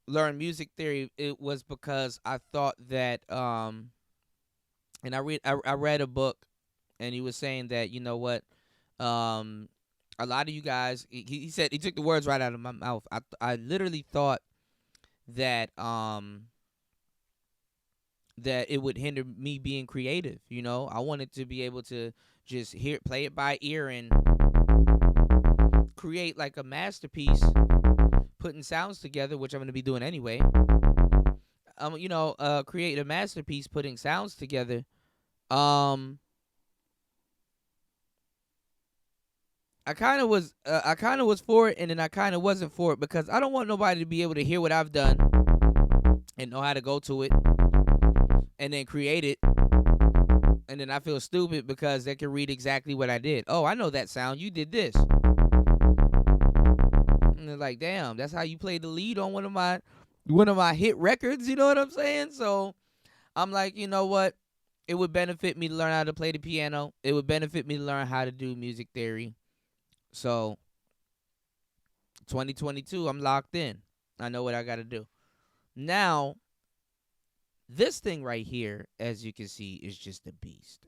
learn music theory, it was because I thought that and I read a book, and he was saying that, you know what, um a lot of you guys, he said, he took the words right out of my mouth. I literally thought that that it would hinder me being creative. I wanted to be able to just play it by ear and create like a masterpiece, putting sounds together, which I'm going to be doing anyway. Create a masterpiece, putting sounds together. um I kind of was for it, and then I kind of wasn't for it, because I don't want nobody to be able to hear what I've done and know how to go to it and then create it, and then I feel stupid because they can read exactly what I did. Oh, I know that sound. You did this. And they're like, damn, that's how you played the lead on one of my hit records. You know what I'm saying? So I'm like, you know what? It would benefit me to learn how to play the piano. It would benefit me to learn how to do music theory. So 2022, I'm locked in. I know what I got to do. Now, this thing right here, as you can see, is just a beast.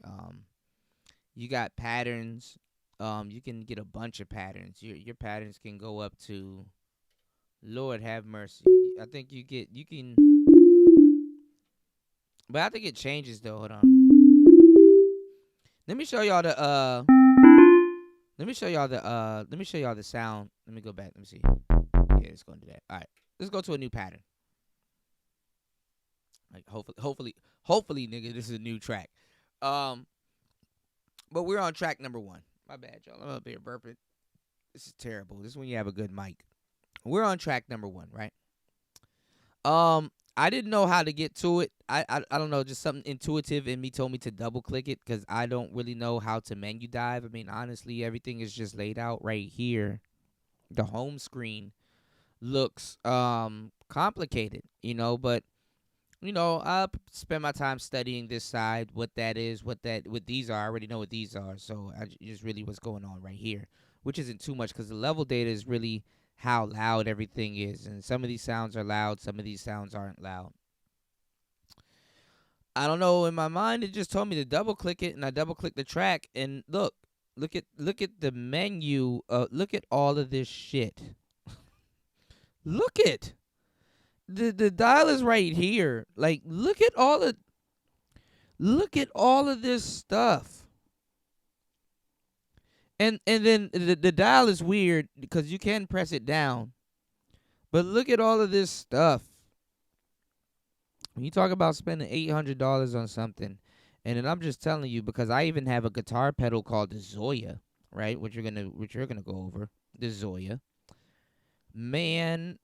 You got patterns. You can get a bunch of patterns. Your patterns can go up to, Lord have mercy. I think you can, but I think it changes though. Hold on. Let me show y'all the let me show y'all the sound. Let me go back. Let me see. Yeah, it's gonna do that. All right, let's go to a new pattern. Like hopefully, nigga, this is a new track. Um, but we're on track number 1. My bad, y'all. I'm up here burping. This is terrible. This is when you have a good mic. We're on track number 1, right? I didn't know how to get to it. I don't know, just something intuitive in me told me to double click it, because I don't really know how to menu dive. I mean, honestly, everything is just laid out right here. The home screen looks complicated, but I spend my time studying this side, what that is, what these are. I already know what these are, so just really what's going on right here, which isn't too much, because the level data is really how loud everything is, and some of these sounds are loud, some of these sounds aren't loud. I don't know. In my mind, it just told me to double click it, and I double click the track, and look at the menu. Look at all of this shit. Look at the dial is right here. Like, look at all of this stuff. And then the dial is weird because you can press it down. But look at all of this stuff. When you talk about spending $800 on something, and then I'm just telling you, because I even have a guitar pedal called the Zoya, right? Which you're gonna go over. The Zoya. Man,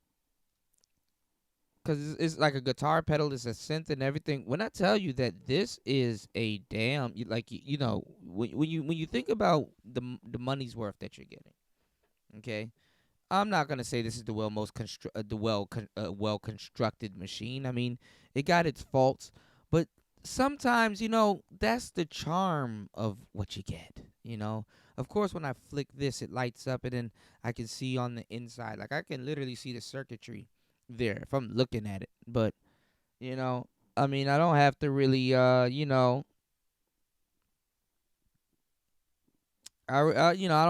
because it's like a guitar pedal, it's a synth and everything. When I tell you that this is a damn, when you think about the money's worth that you're getting, okay? I'm not gonna say this is the well constructed machine. I mean, it got its faults, but sometimes that's the charm of what you get. Of course, when I flick this, it lights up, and then I can see on the inside, like I can literally see the circuitry there if I'm looking at it. But you know, I mean, I don't have to really, I don't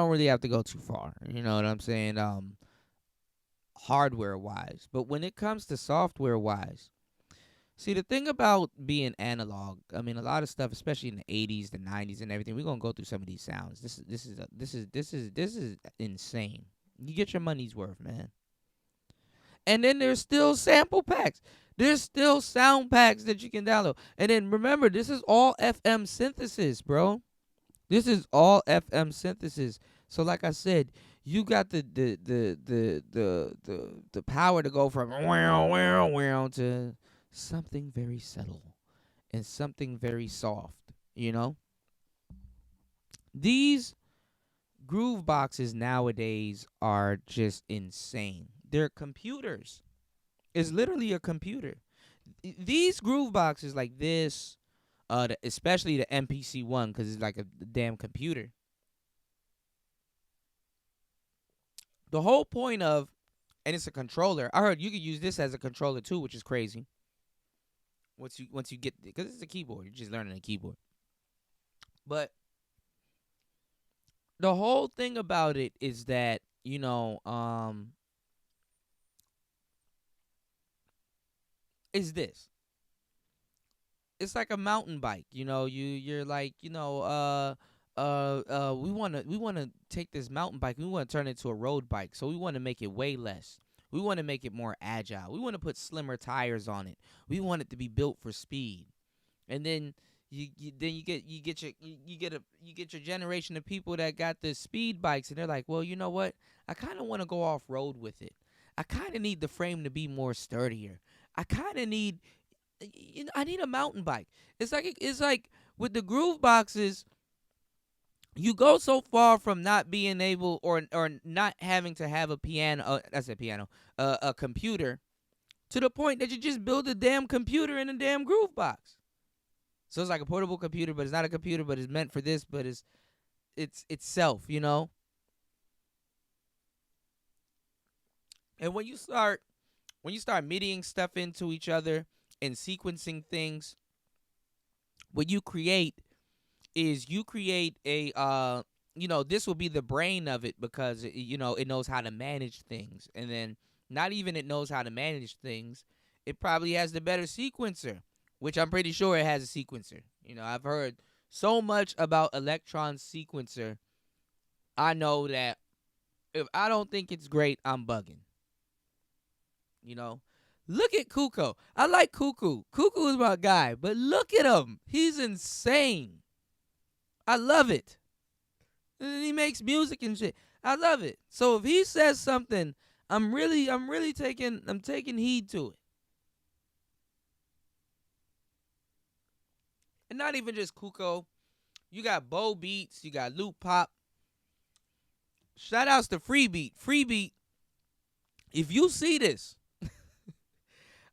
really have to go too far. You know what I'm saying? Hardware wise. But when it comes to software wise, see the thing about being analog, I mean a lot of stuff, especially in the 80s, the 90s and everything, we're going to go through some of these sounds. This is insane. You get your money's worth, man. And then there's still sample packs. There's still sound packs that you can download. And then remember, this is all FM synthesis, bro. This is all FM synthesis. So like I said, you got the power to go from wow wow wow to something very subtle and something very soft. You know, these groove boxes nowadays are just insane. They're computers. It's literally a computer. These groove boxes like this, especially the MPC one, because it's like a damn computer. The whole point of, and it's a controller. I heard you could use this as a controller too, which is crazy. Once you get, because it's a keyboard, you're just learning a keyboard. But the whole thing about it is that is this. It's like a mountain bike. You're like, we wanna take this mountain bike. We wanna turn it into a road bike. So we wanna make it way less. We wanna make it more agile. We wanna put slimmer tires on it. We want it to be built for speed. And then you get your generation of people that got the speed bikes, and they're like, well, you know what? I kind of want to go off road with it. I kind of need the frame to be more sturdier. I kind of need I need a mountain bike. It's like with the groove boxes, you go so far from not being able or not having to have a piano. That's a piano, a computer, to the point that you just build a damn computer in a damn groove box. So it's like a portable computer, but it's not a computer, but it's meant for this, but it's itself. And when you start MIDIing stuff into each other and sequencing things, what you create is you create a this will be the brain of it, because it knows how to manage things. And then not even it knows how to manage things, it probably has the better sequencer, which I'm pretty sure it has a sequencer. I've heard so much about Electron's sequencer. I know that if I don't think it's great, I'm bugging. You know, look at Kuko. I like Cuckoo. Cuckoo is my guy, but look at him. He's insane. I love it. And he makes music and shit. I love it. So if he says something, I'm taking heed to it. And not even just Kuko. You got Bo Beats, you got Loop Pop. Shout outs to Freebeat. Freebeat, if you see this,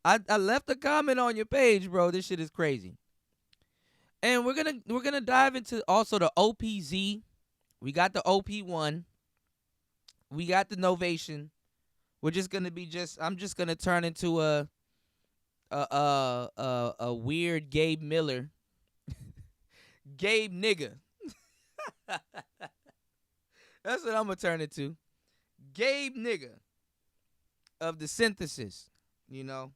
I left a comment on your page, bro. This shit is crazy. And we're gonna dive into also the OPZ. We got the OP1. We got the Novation. We're just gonna be just. I'm just gonna turn into a weird Gabe Miller, Gabe nigga. That's what I'm gonna turn into, Gabe nigga of the synthesis. You know.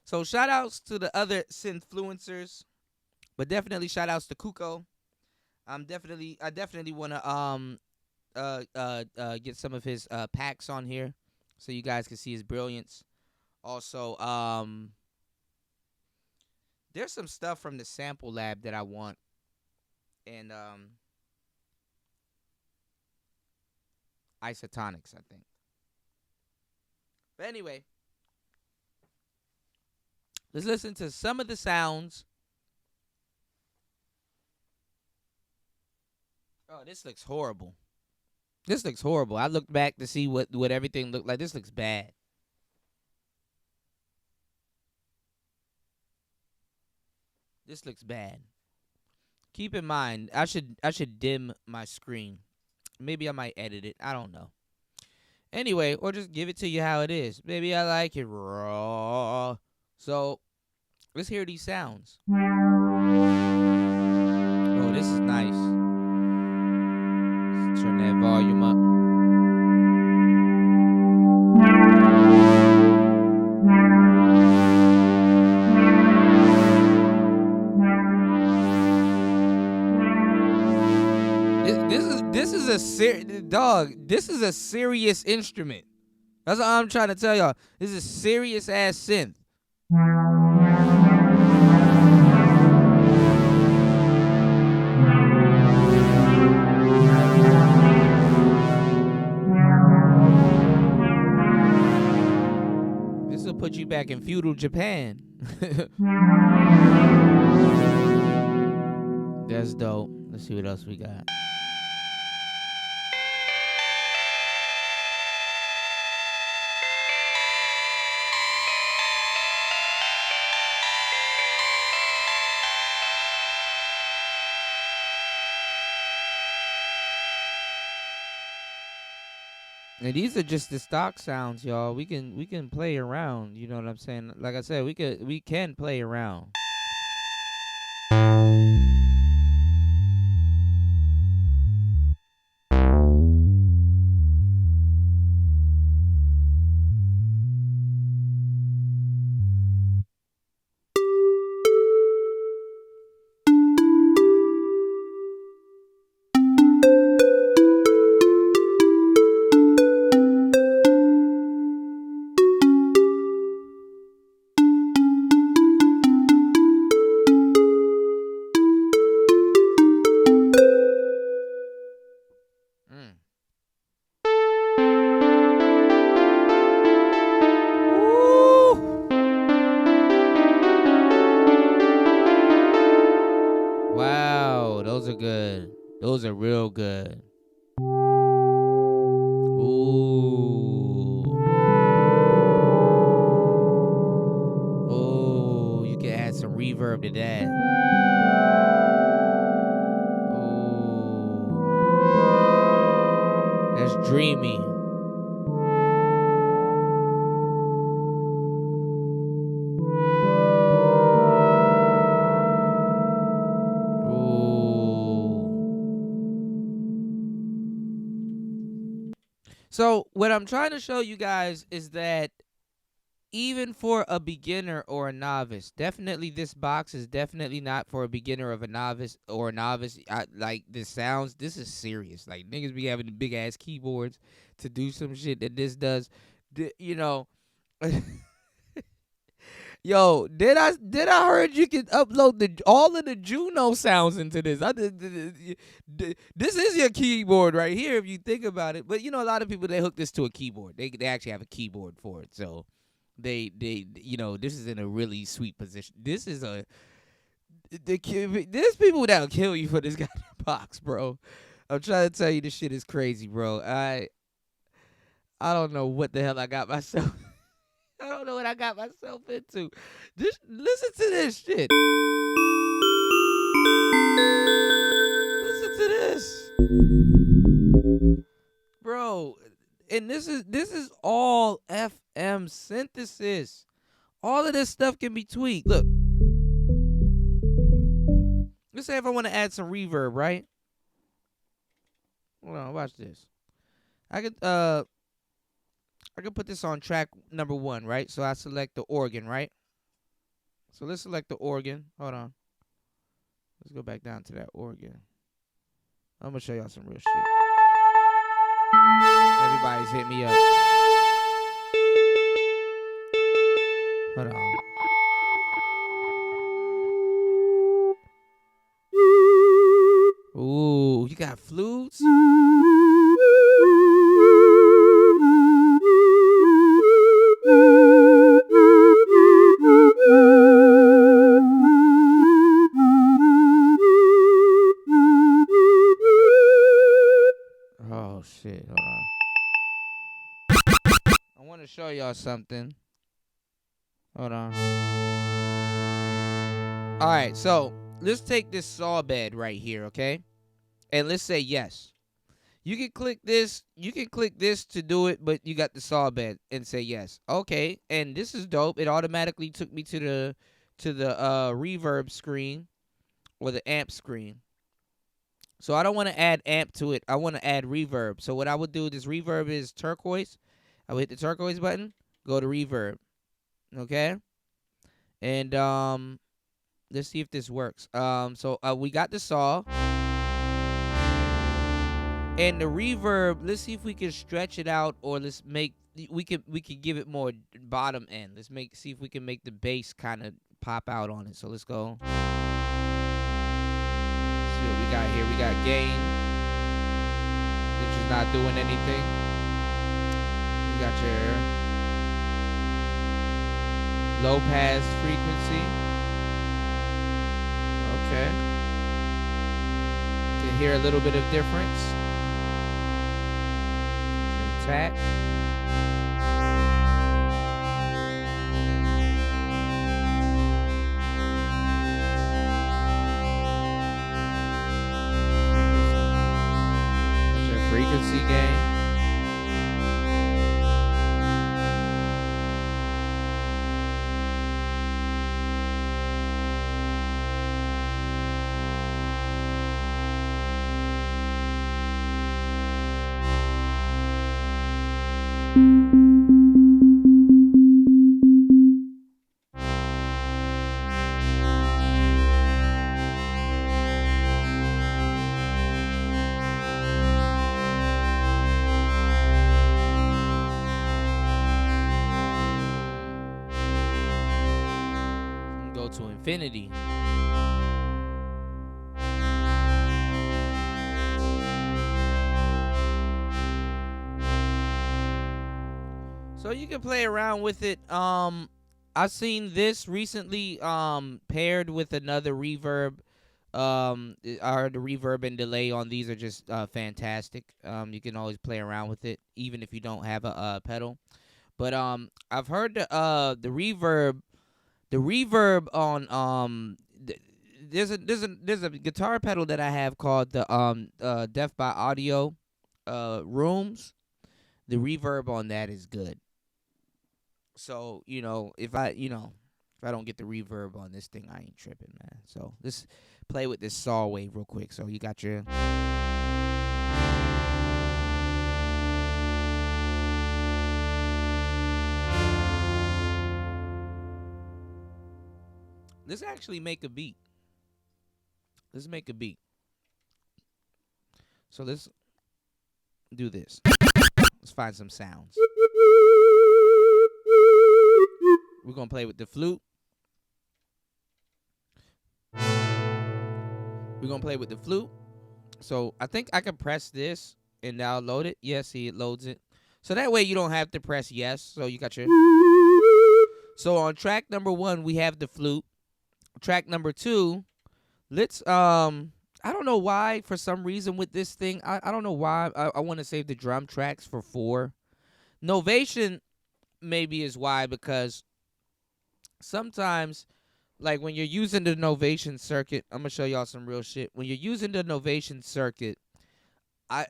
So shout outs to the other synfluencers, but definitely shout outs to Kuko. I definitely want to get some of his packs on here, so you guys can see his brilliance. Also, there's some stuff from the sample lab that I want, and isotonics, I think. But anyway, let's listen to some of the sounds. Oh, this looks horrible. This looks horrible. I looked back to see what everything looked like. This looks bad. This looks bad. Keep in mind, I should dim my screen. Maybe I might edit it. I don't know. Anyway, or just give it to you how it is. Maybe I like it raw. So let's hear these sounds. Oh, this is nice. Let's turn that volume up. This is a dog. This is a serious instrument. That's what I'm trying to tell y'all. This is a serious ass synth. This will put you back in feudal Japan. That's dope. Let's see what else we got. And these are just the stock sounds, y'all. We can play around. You know what I'm saying? Like I said, we can play around. Wow, those are good. Those are real good. Ooh. Oh, you can add some reverb to that. Oh. That's dreamy. So what I'm trying to show you guys is that even for a beginner or a novice, definitely this box is definitely not for a beginner of a novice or a novice. Like this sounds, this is serious. Like niggas be having the big ass keyboards to do some shit that this does. You know, yo, did I heard you can upload all of the Juno sounds into this? This is your keyboard right here if you think about it. But you know, a lot of people, they hook this to a keyboard. They actually have a keyboard for it. So they this is in a really sweet position. This is there's people that'll kill you for this goddamn box, bro. I'm trying to tell you, this shit is crazy, bro. I don't know what the hell I got myself. I don't know what I got myself into. Just listen to this shit. Listen to this, bro. And this is all FM synthesis. All of this stuff can be tweaked. Look, let's say if I want to add some reverb, right? Hold on, watch this. I could put this on track number 1, right? So I select the organ, right? So let's select the organ. Hold on. Let's go back down to that organ. I'm gonna show y'all some real shit. Everybody's hit me up. Hold on. Ooh, you got flutes? Oh shit. I want to show y'all something. Hold on. All right, so let's take this saw bed right here, okay? And let's say yes. You can click this. You can click this to do it, but you got the saw bed and say yes. Okay, and this is dope. It automatically took me to the reverb screen or the amp screen. So I don't want to add amp to it. I want to add reverb. So what I would do, this reverb is turquoise. I would hit the turquoise button, go to reverb. Okay, and let's see if this works. So we got the saw. And the reverb, let's see if we can stretch it out, or we can give it more bottom end. See if we can make the bass kind of pop out on it. So let's go. See what we got here. We got gain, which is not doing anything. You got your low pass frequency. Okay. You can hear a little bit of difference. Attack. That's your frequency gain. Go to infinity. So you can play around with it. I've seen this recently paired with another reverb. The reverb and delay on these are just fantastic. You can always play around with it even if you don't have a pedal. But I've heard the reverb on there's a guitar pedal that I have called the Death by Audio Rooms. The reverb on that is good. So, if I don't get the reverb on this thing, I ain't tripping, man. So let's play with this saw wave real quick. So you got your let's actually make a beat. Let's make a beat. So let's do this. Let's find some sounds. We're gonna play with the flute. We're gonna play with the flute. So I think I can press this and now load it. Yeah, see, it loads it. So that way you don't have to press yes. So you got your. So on track number 1, we have the flute. Track number 2, let's I don't know why, for some reason with this thing, I don't know why I want to save the drum tracks for 4. Novation maybe is why, because sometimes, like when you're using the Novation circuit, I'm gonna show y'all some real shit. When you're using the Novation circuit, so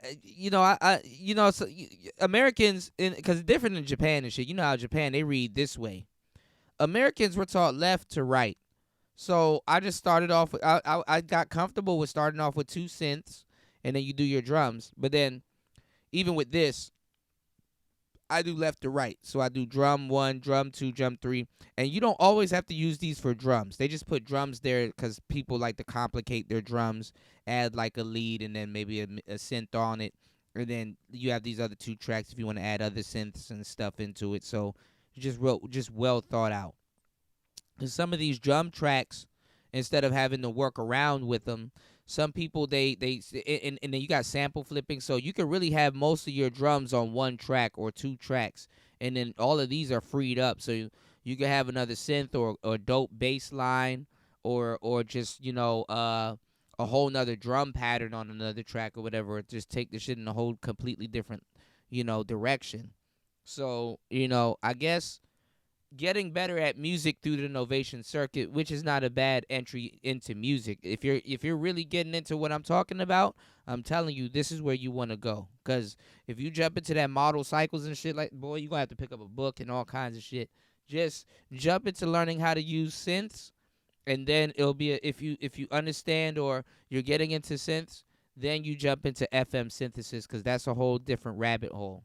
Americans, because it's different in Japan and shit. You know how Japan, they read this way. Americans were taught left to right. So I just started off with, I got comfortable with starting off with 2 synths, and then you do your drums. But then, even with this, I do left to right. So I do drum 1, drum 2, drum 3. And you don't always have to use these for drums. They just put drums there because people like to complicate their drums, add like a lead and then maybe a synth on it. And then you have these other 2 tracks if you want to add other synths and stuff into it. So just well thought out. Because some of these drum tracks, instead of having to work around with them, some people and then you got sample flipping, so you can really have most of your drums on 1 track or 2 tracks, and then all of these are freed up, so you can have another synth or dope bass line, or just a whole nother drum pattern on another track or whatever. Just take the shit in a whole completely different direction. So, I guess getting better at music through the Novation circuit, which is not a bad entry into music. If you're really getting into what I'm talking about, I'm telling you, this is where you want to go. Cause if you jump into that model cycles and shit, like, boy, you gonna have to pick up a book and all kinds of shit. Just jump into learning how to use synths, and then it'll be if you understand or you're getting into synths, then you jump into FM synthesis, because that's a whole different rabbit hole.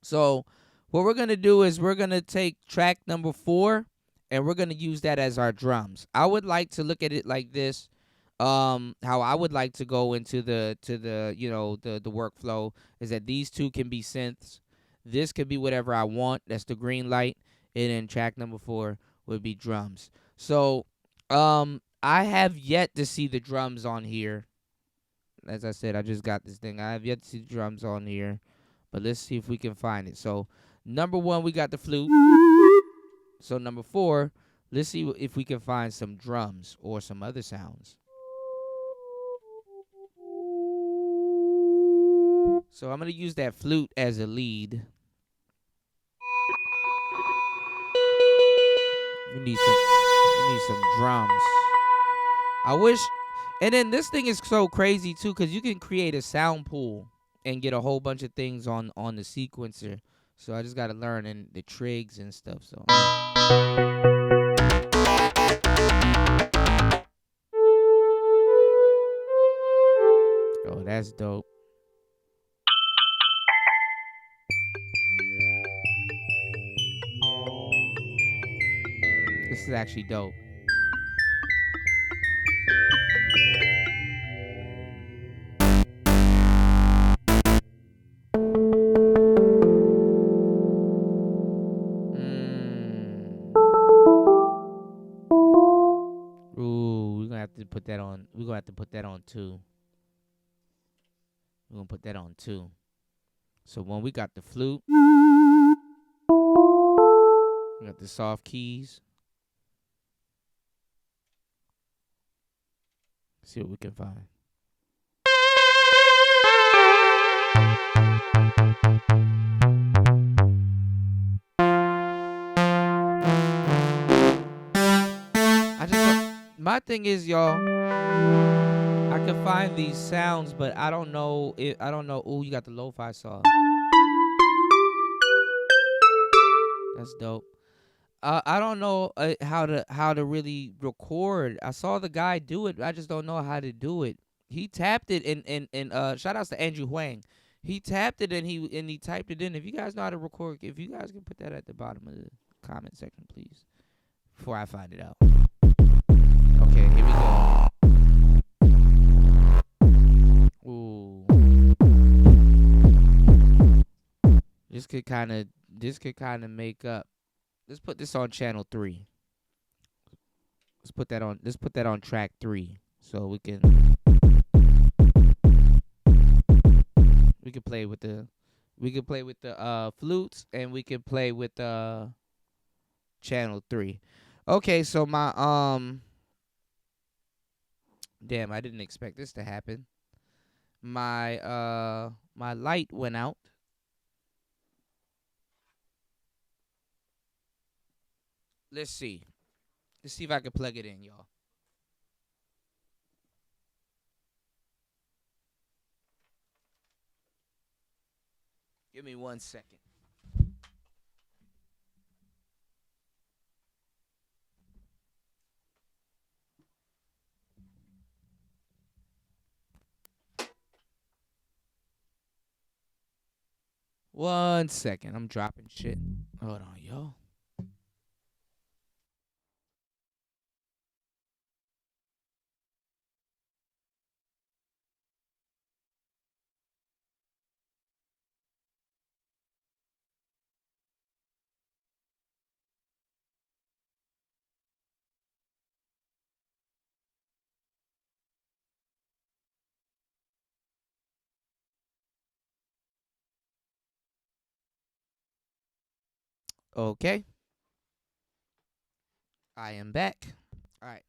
So what we're gonna do is we're gonna take track number 4, and we're gonna use that as our drums. I would like to look at it like this. How I would like to go into the workflow is that these two can be synths. This could be whatever I want. That's the green light. And then track number 4 would be drums. So I have yet to see the drums on here. As I said, I just got this thing. I have yet to see the drums on here. But let's see if we can find it. So number 1, we got the flute. So number 4, let's see if we can find some drums or some other sounds. So I'm gonna use that flute as a lead. We need some drums. I wish. And then this thing is so crazy too, because you can create a sound pool and get a whole bunch of things on the sequencer. So I just gotta learn and the trigs and stuff. So oh, that's dope. This is actually dope. Mm. Ooh, we're gonna have to put that on. We're gonna have to put that on too. We're gonna put that on too. So when we got the flute, we got the soft keys. See what we can find. My thing is, y'all, I can find these sounds, but I don't know. I don't know. Ooh, you got the lo-fi saw. That's dope. I don't know how to really record. I saw the guy do it. I just don't know how to do it. He tapped it and shout outs to Andrew Huang. He tapped it and he typed it in. If you guys know how to record, if you guys can put that at the bottom of the comment section, please, before I find it out. Okay, here we go. Ooh, this could kind of make up. Let's put this on channel 3. Let's put that on track 3, so we can play with the flutes, and we can play with channel 3. Okay, so my damn, I didn't expect this to happen. My light went out. Let's see. Let's see if I can plug it in, y'all. Give me 1 second. 1 second. I'm dropping shit. Hold on, y'all. Okay, I am back. All right.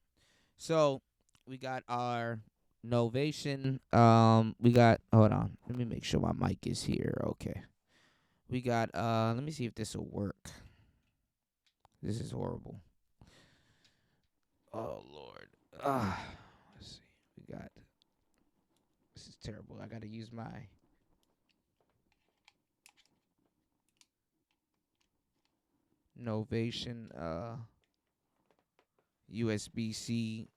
So we got our Novation. We got. Hold on. Let me make sure my mic is here. Okay. We got let me see if this will work. This is horrible. Oh Lord. Let's see. We got this is terrible. I gotta use my Novation USB-C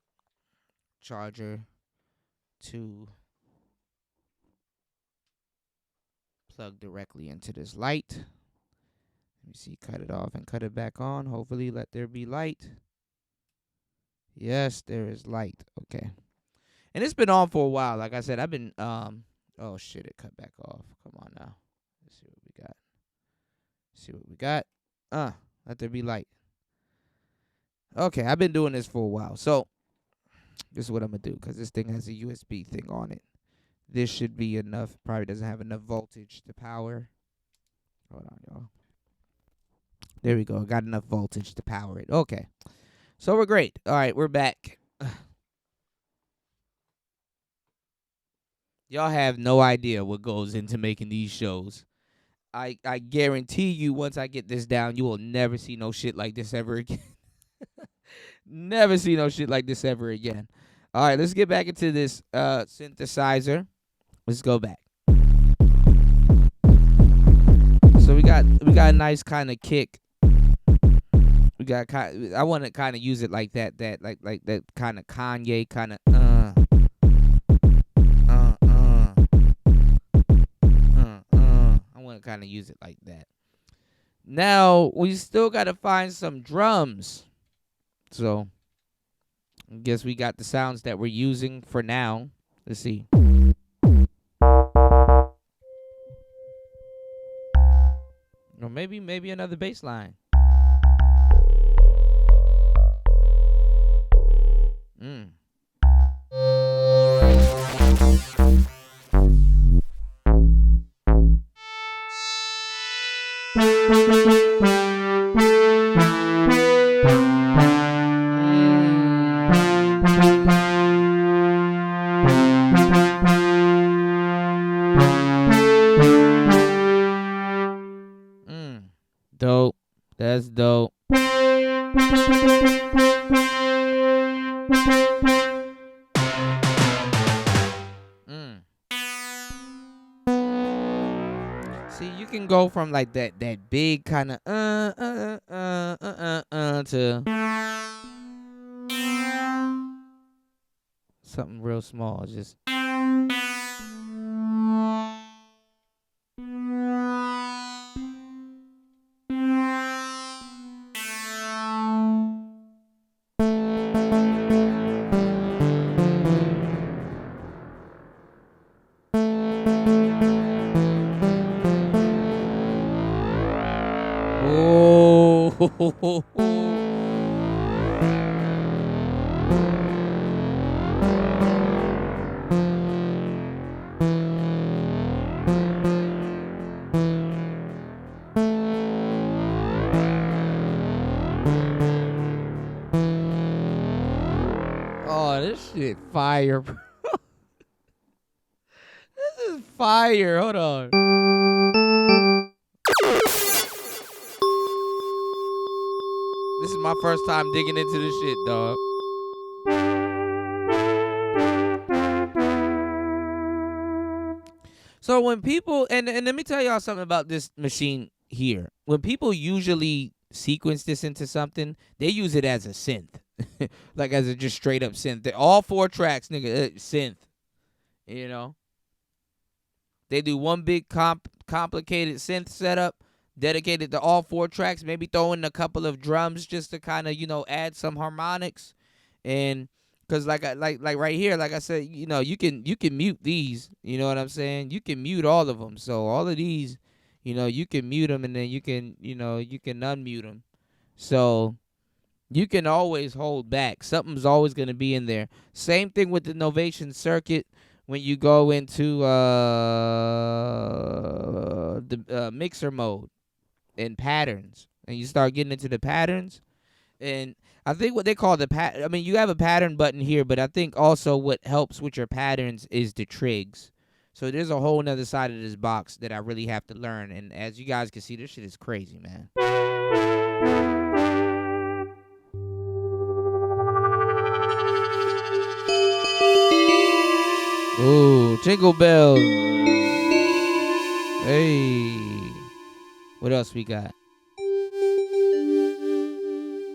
charger to plug directly into this light. Let me see, cut it off and cut it back on. Hopefully let there be light. Yes, there is light. Okay. And it's been on for a while. Like I said, I've been oh shit, it cut back off. Come on now. Let's see what we got. See what we got. Let there be light. Okay, I've been doing this for a while. So this is what I'm gonna do, because this thing has a USB thing on it. This should be enough. Probably doesn't have enough voltage to power. Hold on, y'all. There we go. Got enough voltage to power it. Okay. So we're great. All right, we're back. Y'all have no idea what goes into making these shows. I guarantee you, once I get this down, you will never see no shit like this ever again. Never see no shit like this ever again. All right, let's get back into this synthesizer. Let's go back. So we got a nice kind of kick. We got I want to kind of use it like that like that kind of Kanye kind of I want to kind of use it like that. Now we still got to find some drums. So I guess we got the sounds that we're using for now. Let's see. Or maybe another bass line. Dope. That's dope. See, you can go from like that big kind of to something real small. Just oh, this shit fire, bro. This is fire. Hold on. This is my first time digging into this shit, dog. So when people, and let me tell y'all something about this machine here. When people usually sequence this into something, they use it as a synth. Like as a just straight up synth. All 4 tracks, nigga, synth. You know? They do one big complicated synth setup dedicated to all 4 tracks, maybe throw in a couple of drums just to kind of, add some harmonics. And cuz like right here, like I said, you can mute these, you know what I'm saying? You can mute all of them. So all of these, you can mute them, and then you can unmute them. So you can always hold back. Something's always going to be in there. Same thing with the Novation circuit. When you go into the mixer mode and patterns, and you start getting into the patterns, and I think what they call the you have a pattern button here, but I think also what helps with your patterns is the trigs. So there's a whole nother side of this box that I really have to learn. And as you guys can see, this shit is crazy, man. Ooh, jingle bells. Hey. What else we got?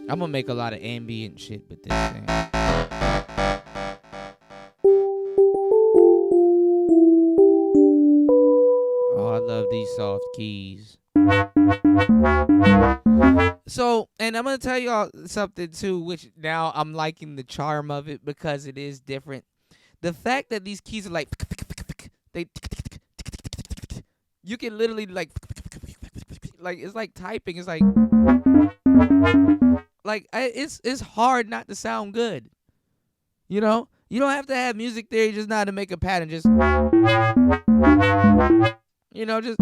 I'm gonna make a lot of ambient shit with this thing. Oh, I love these soft keys. So, and I'm gonna tell y'all something too, which now I'm liking the charm of it because it is different. The fact that these keys are like they, you can literally like it's like typing. It's like it's hard not to sound good. You know, you don't have to have music theory just not to make a pattern. Just just.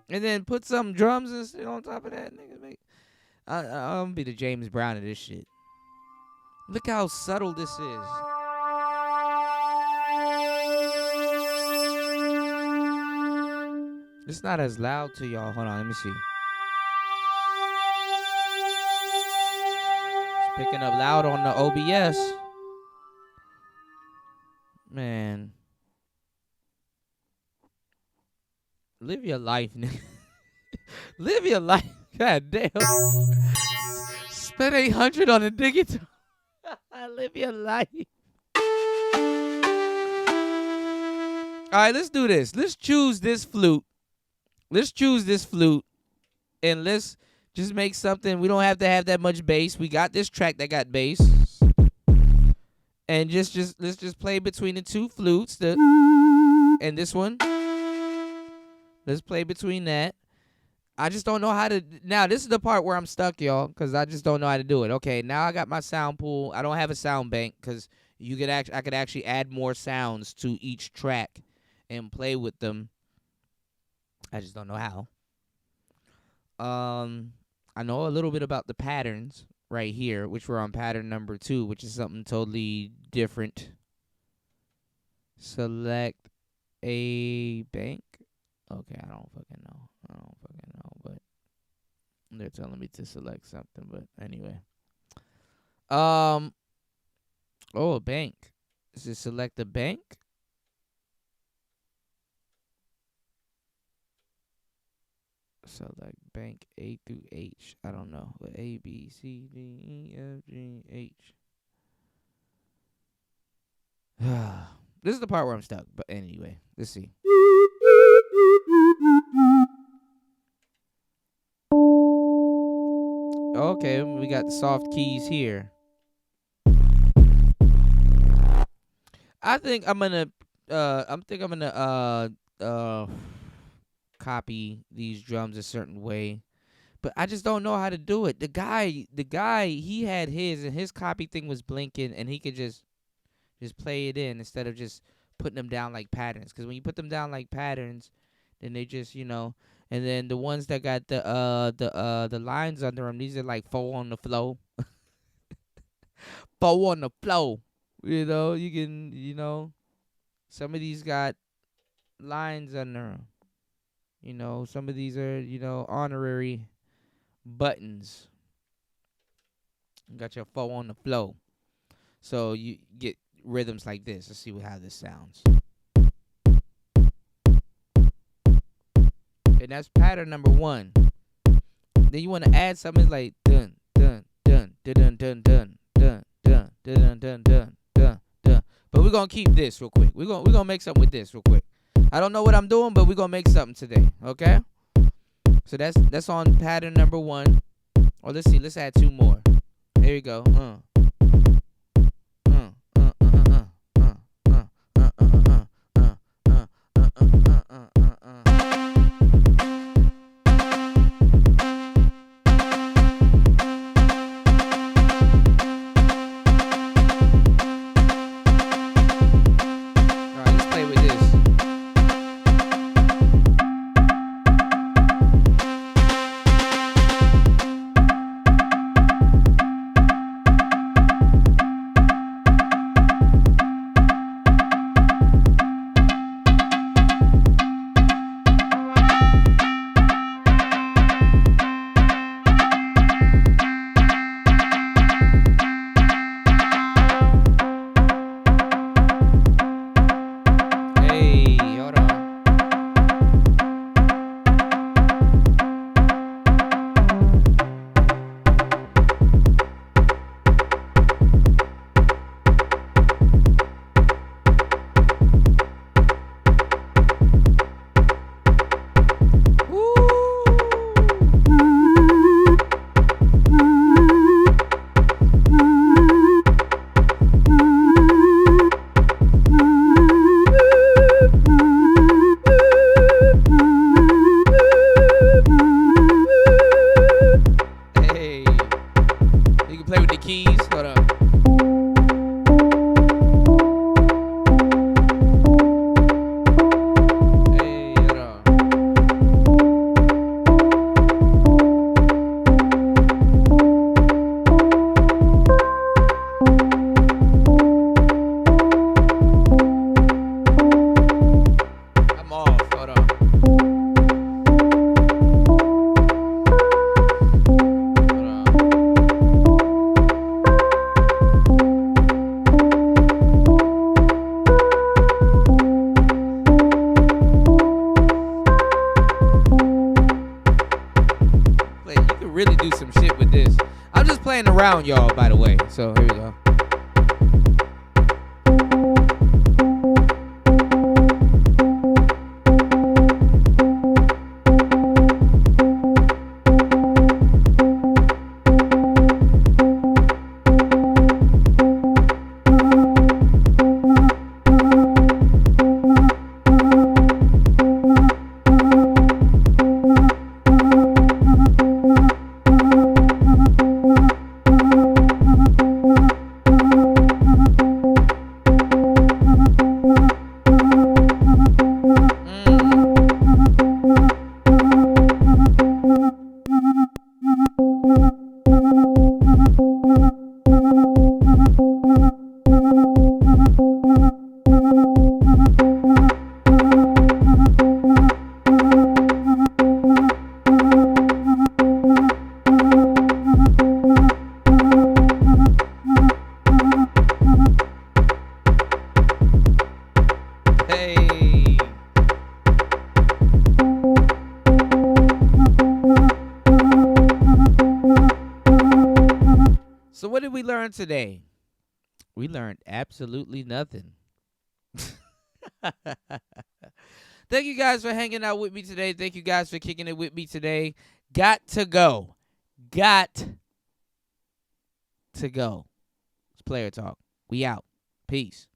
And then put some drums and shit on top of that, nigga. I'm gonna be the James Brown of this shit. Look how subtle this is. It's not as loud to y'all. Hold on, let me see. It's picking up loud on the OBS. Man. Live your life, nigga. Live your life. God damn. Spend 800 on a Digitone. Live your life. Alright, let's do this. Let's choose this flute. And let's just make something. We don't have to have that much bass. We got this track that got bass. And let's just play between the two flutes. And this one. Let's play between that. I just don't know how to. Now, this is the part where I'm stuck, y'all, because I just don't know how to do it. Okay, now I got my sound pool. I don't have a sound bank because I could actually add more sounds to each track and play with them. I just don't know how. I know a little bit about the patterns right here, which we're on pattern number 2, which is something totally different. Select a bank. Okay, I don't fucking know, but they're telling me to select something, but anyway. A bank. Is it select a bank? Select bank A through H. I don't know. But A, B, C, D, E, F, G, H. This is the part where I'm stuck, but anyway, let's see. Okay, we got the soft keys here. I think I'm gonna copy these drums a certain way, but I just don't know how to do it. The guy, he had his, and his copy thing was blinking, and he could just play it in instead of just putting them down like patterns. Because when you put them down like patterns, then they just, and then the ones that got the lines under them, these are like 4 on the flow. 4 on the flow. You can, some of these got lines under them. Some of these are, honorary buttons. You got your 4 on the flow. So you get rhythms like this. Let's see how this sounds. And that's pattern number 1. Then you want to add something like dun dun dun dun dun dun dun dun dun dun dun dun dun dun. But we're gonna keep this real quick. We're gonna make something with this real quick. I don't know what I'm doing, but we're gonna make something today. Okay? So that's on pattern number 1. Or let's see, let's add 2 more. Here we go. around, y'all, by the way. So here we go. So what did we learn today? We learned absolutely nothing. Thank you guys for hanging out with me today. Thank you guys for kicking it with me today. Got to go. Got to go. It's Player Talk. We out. Peace.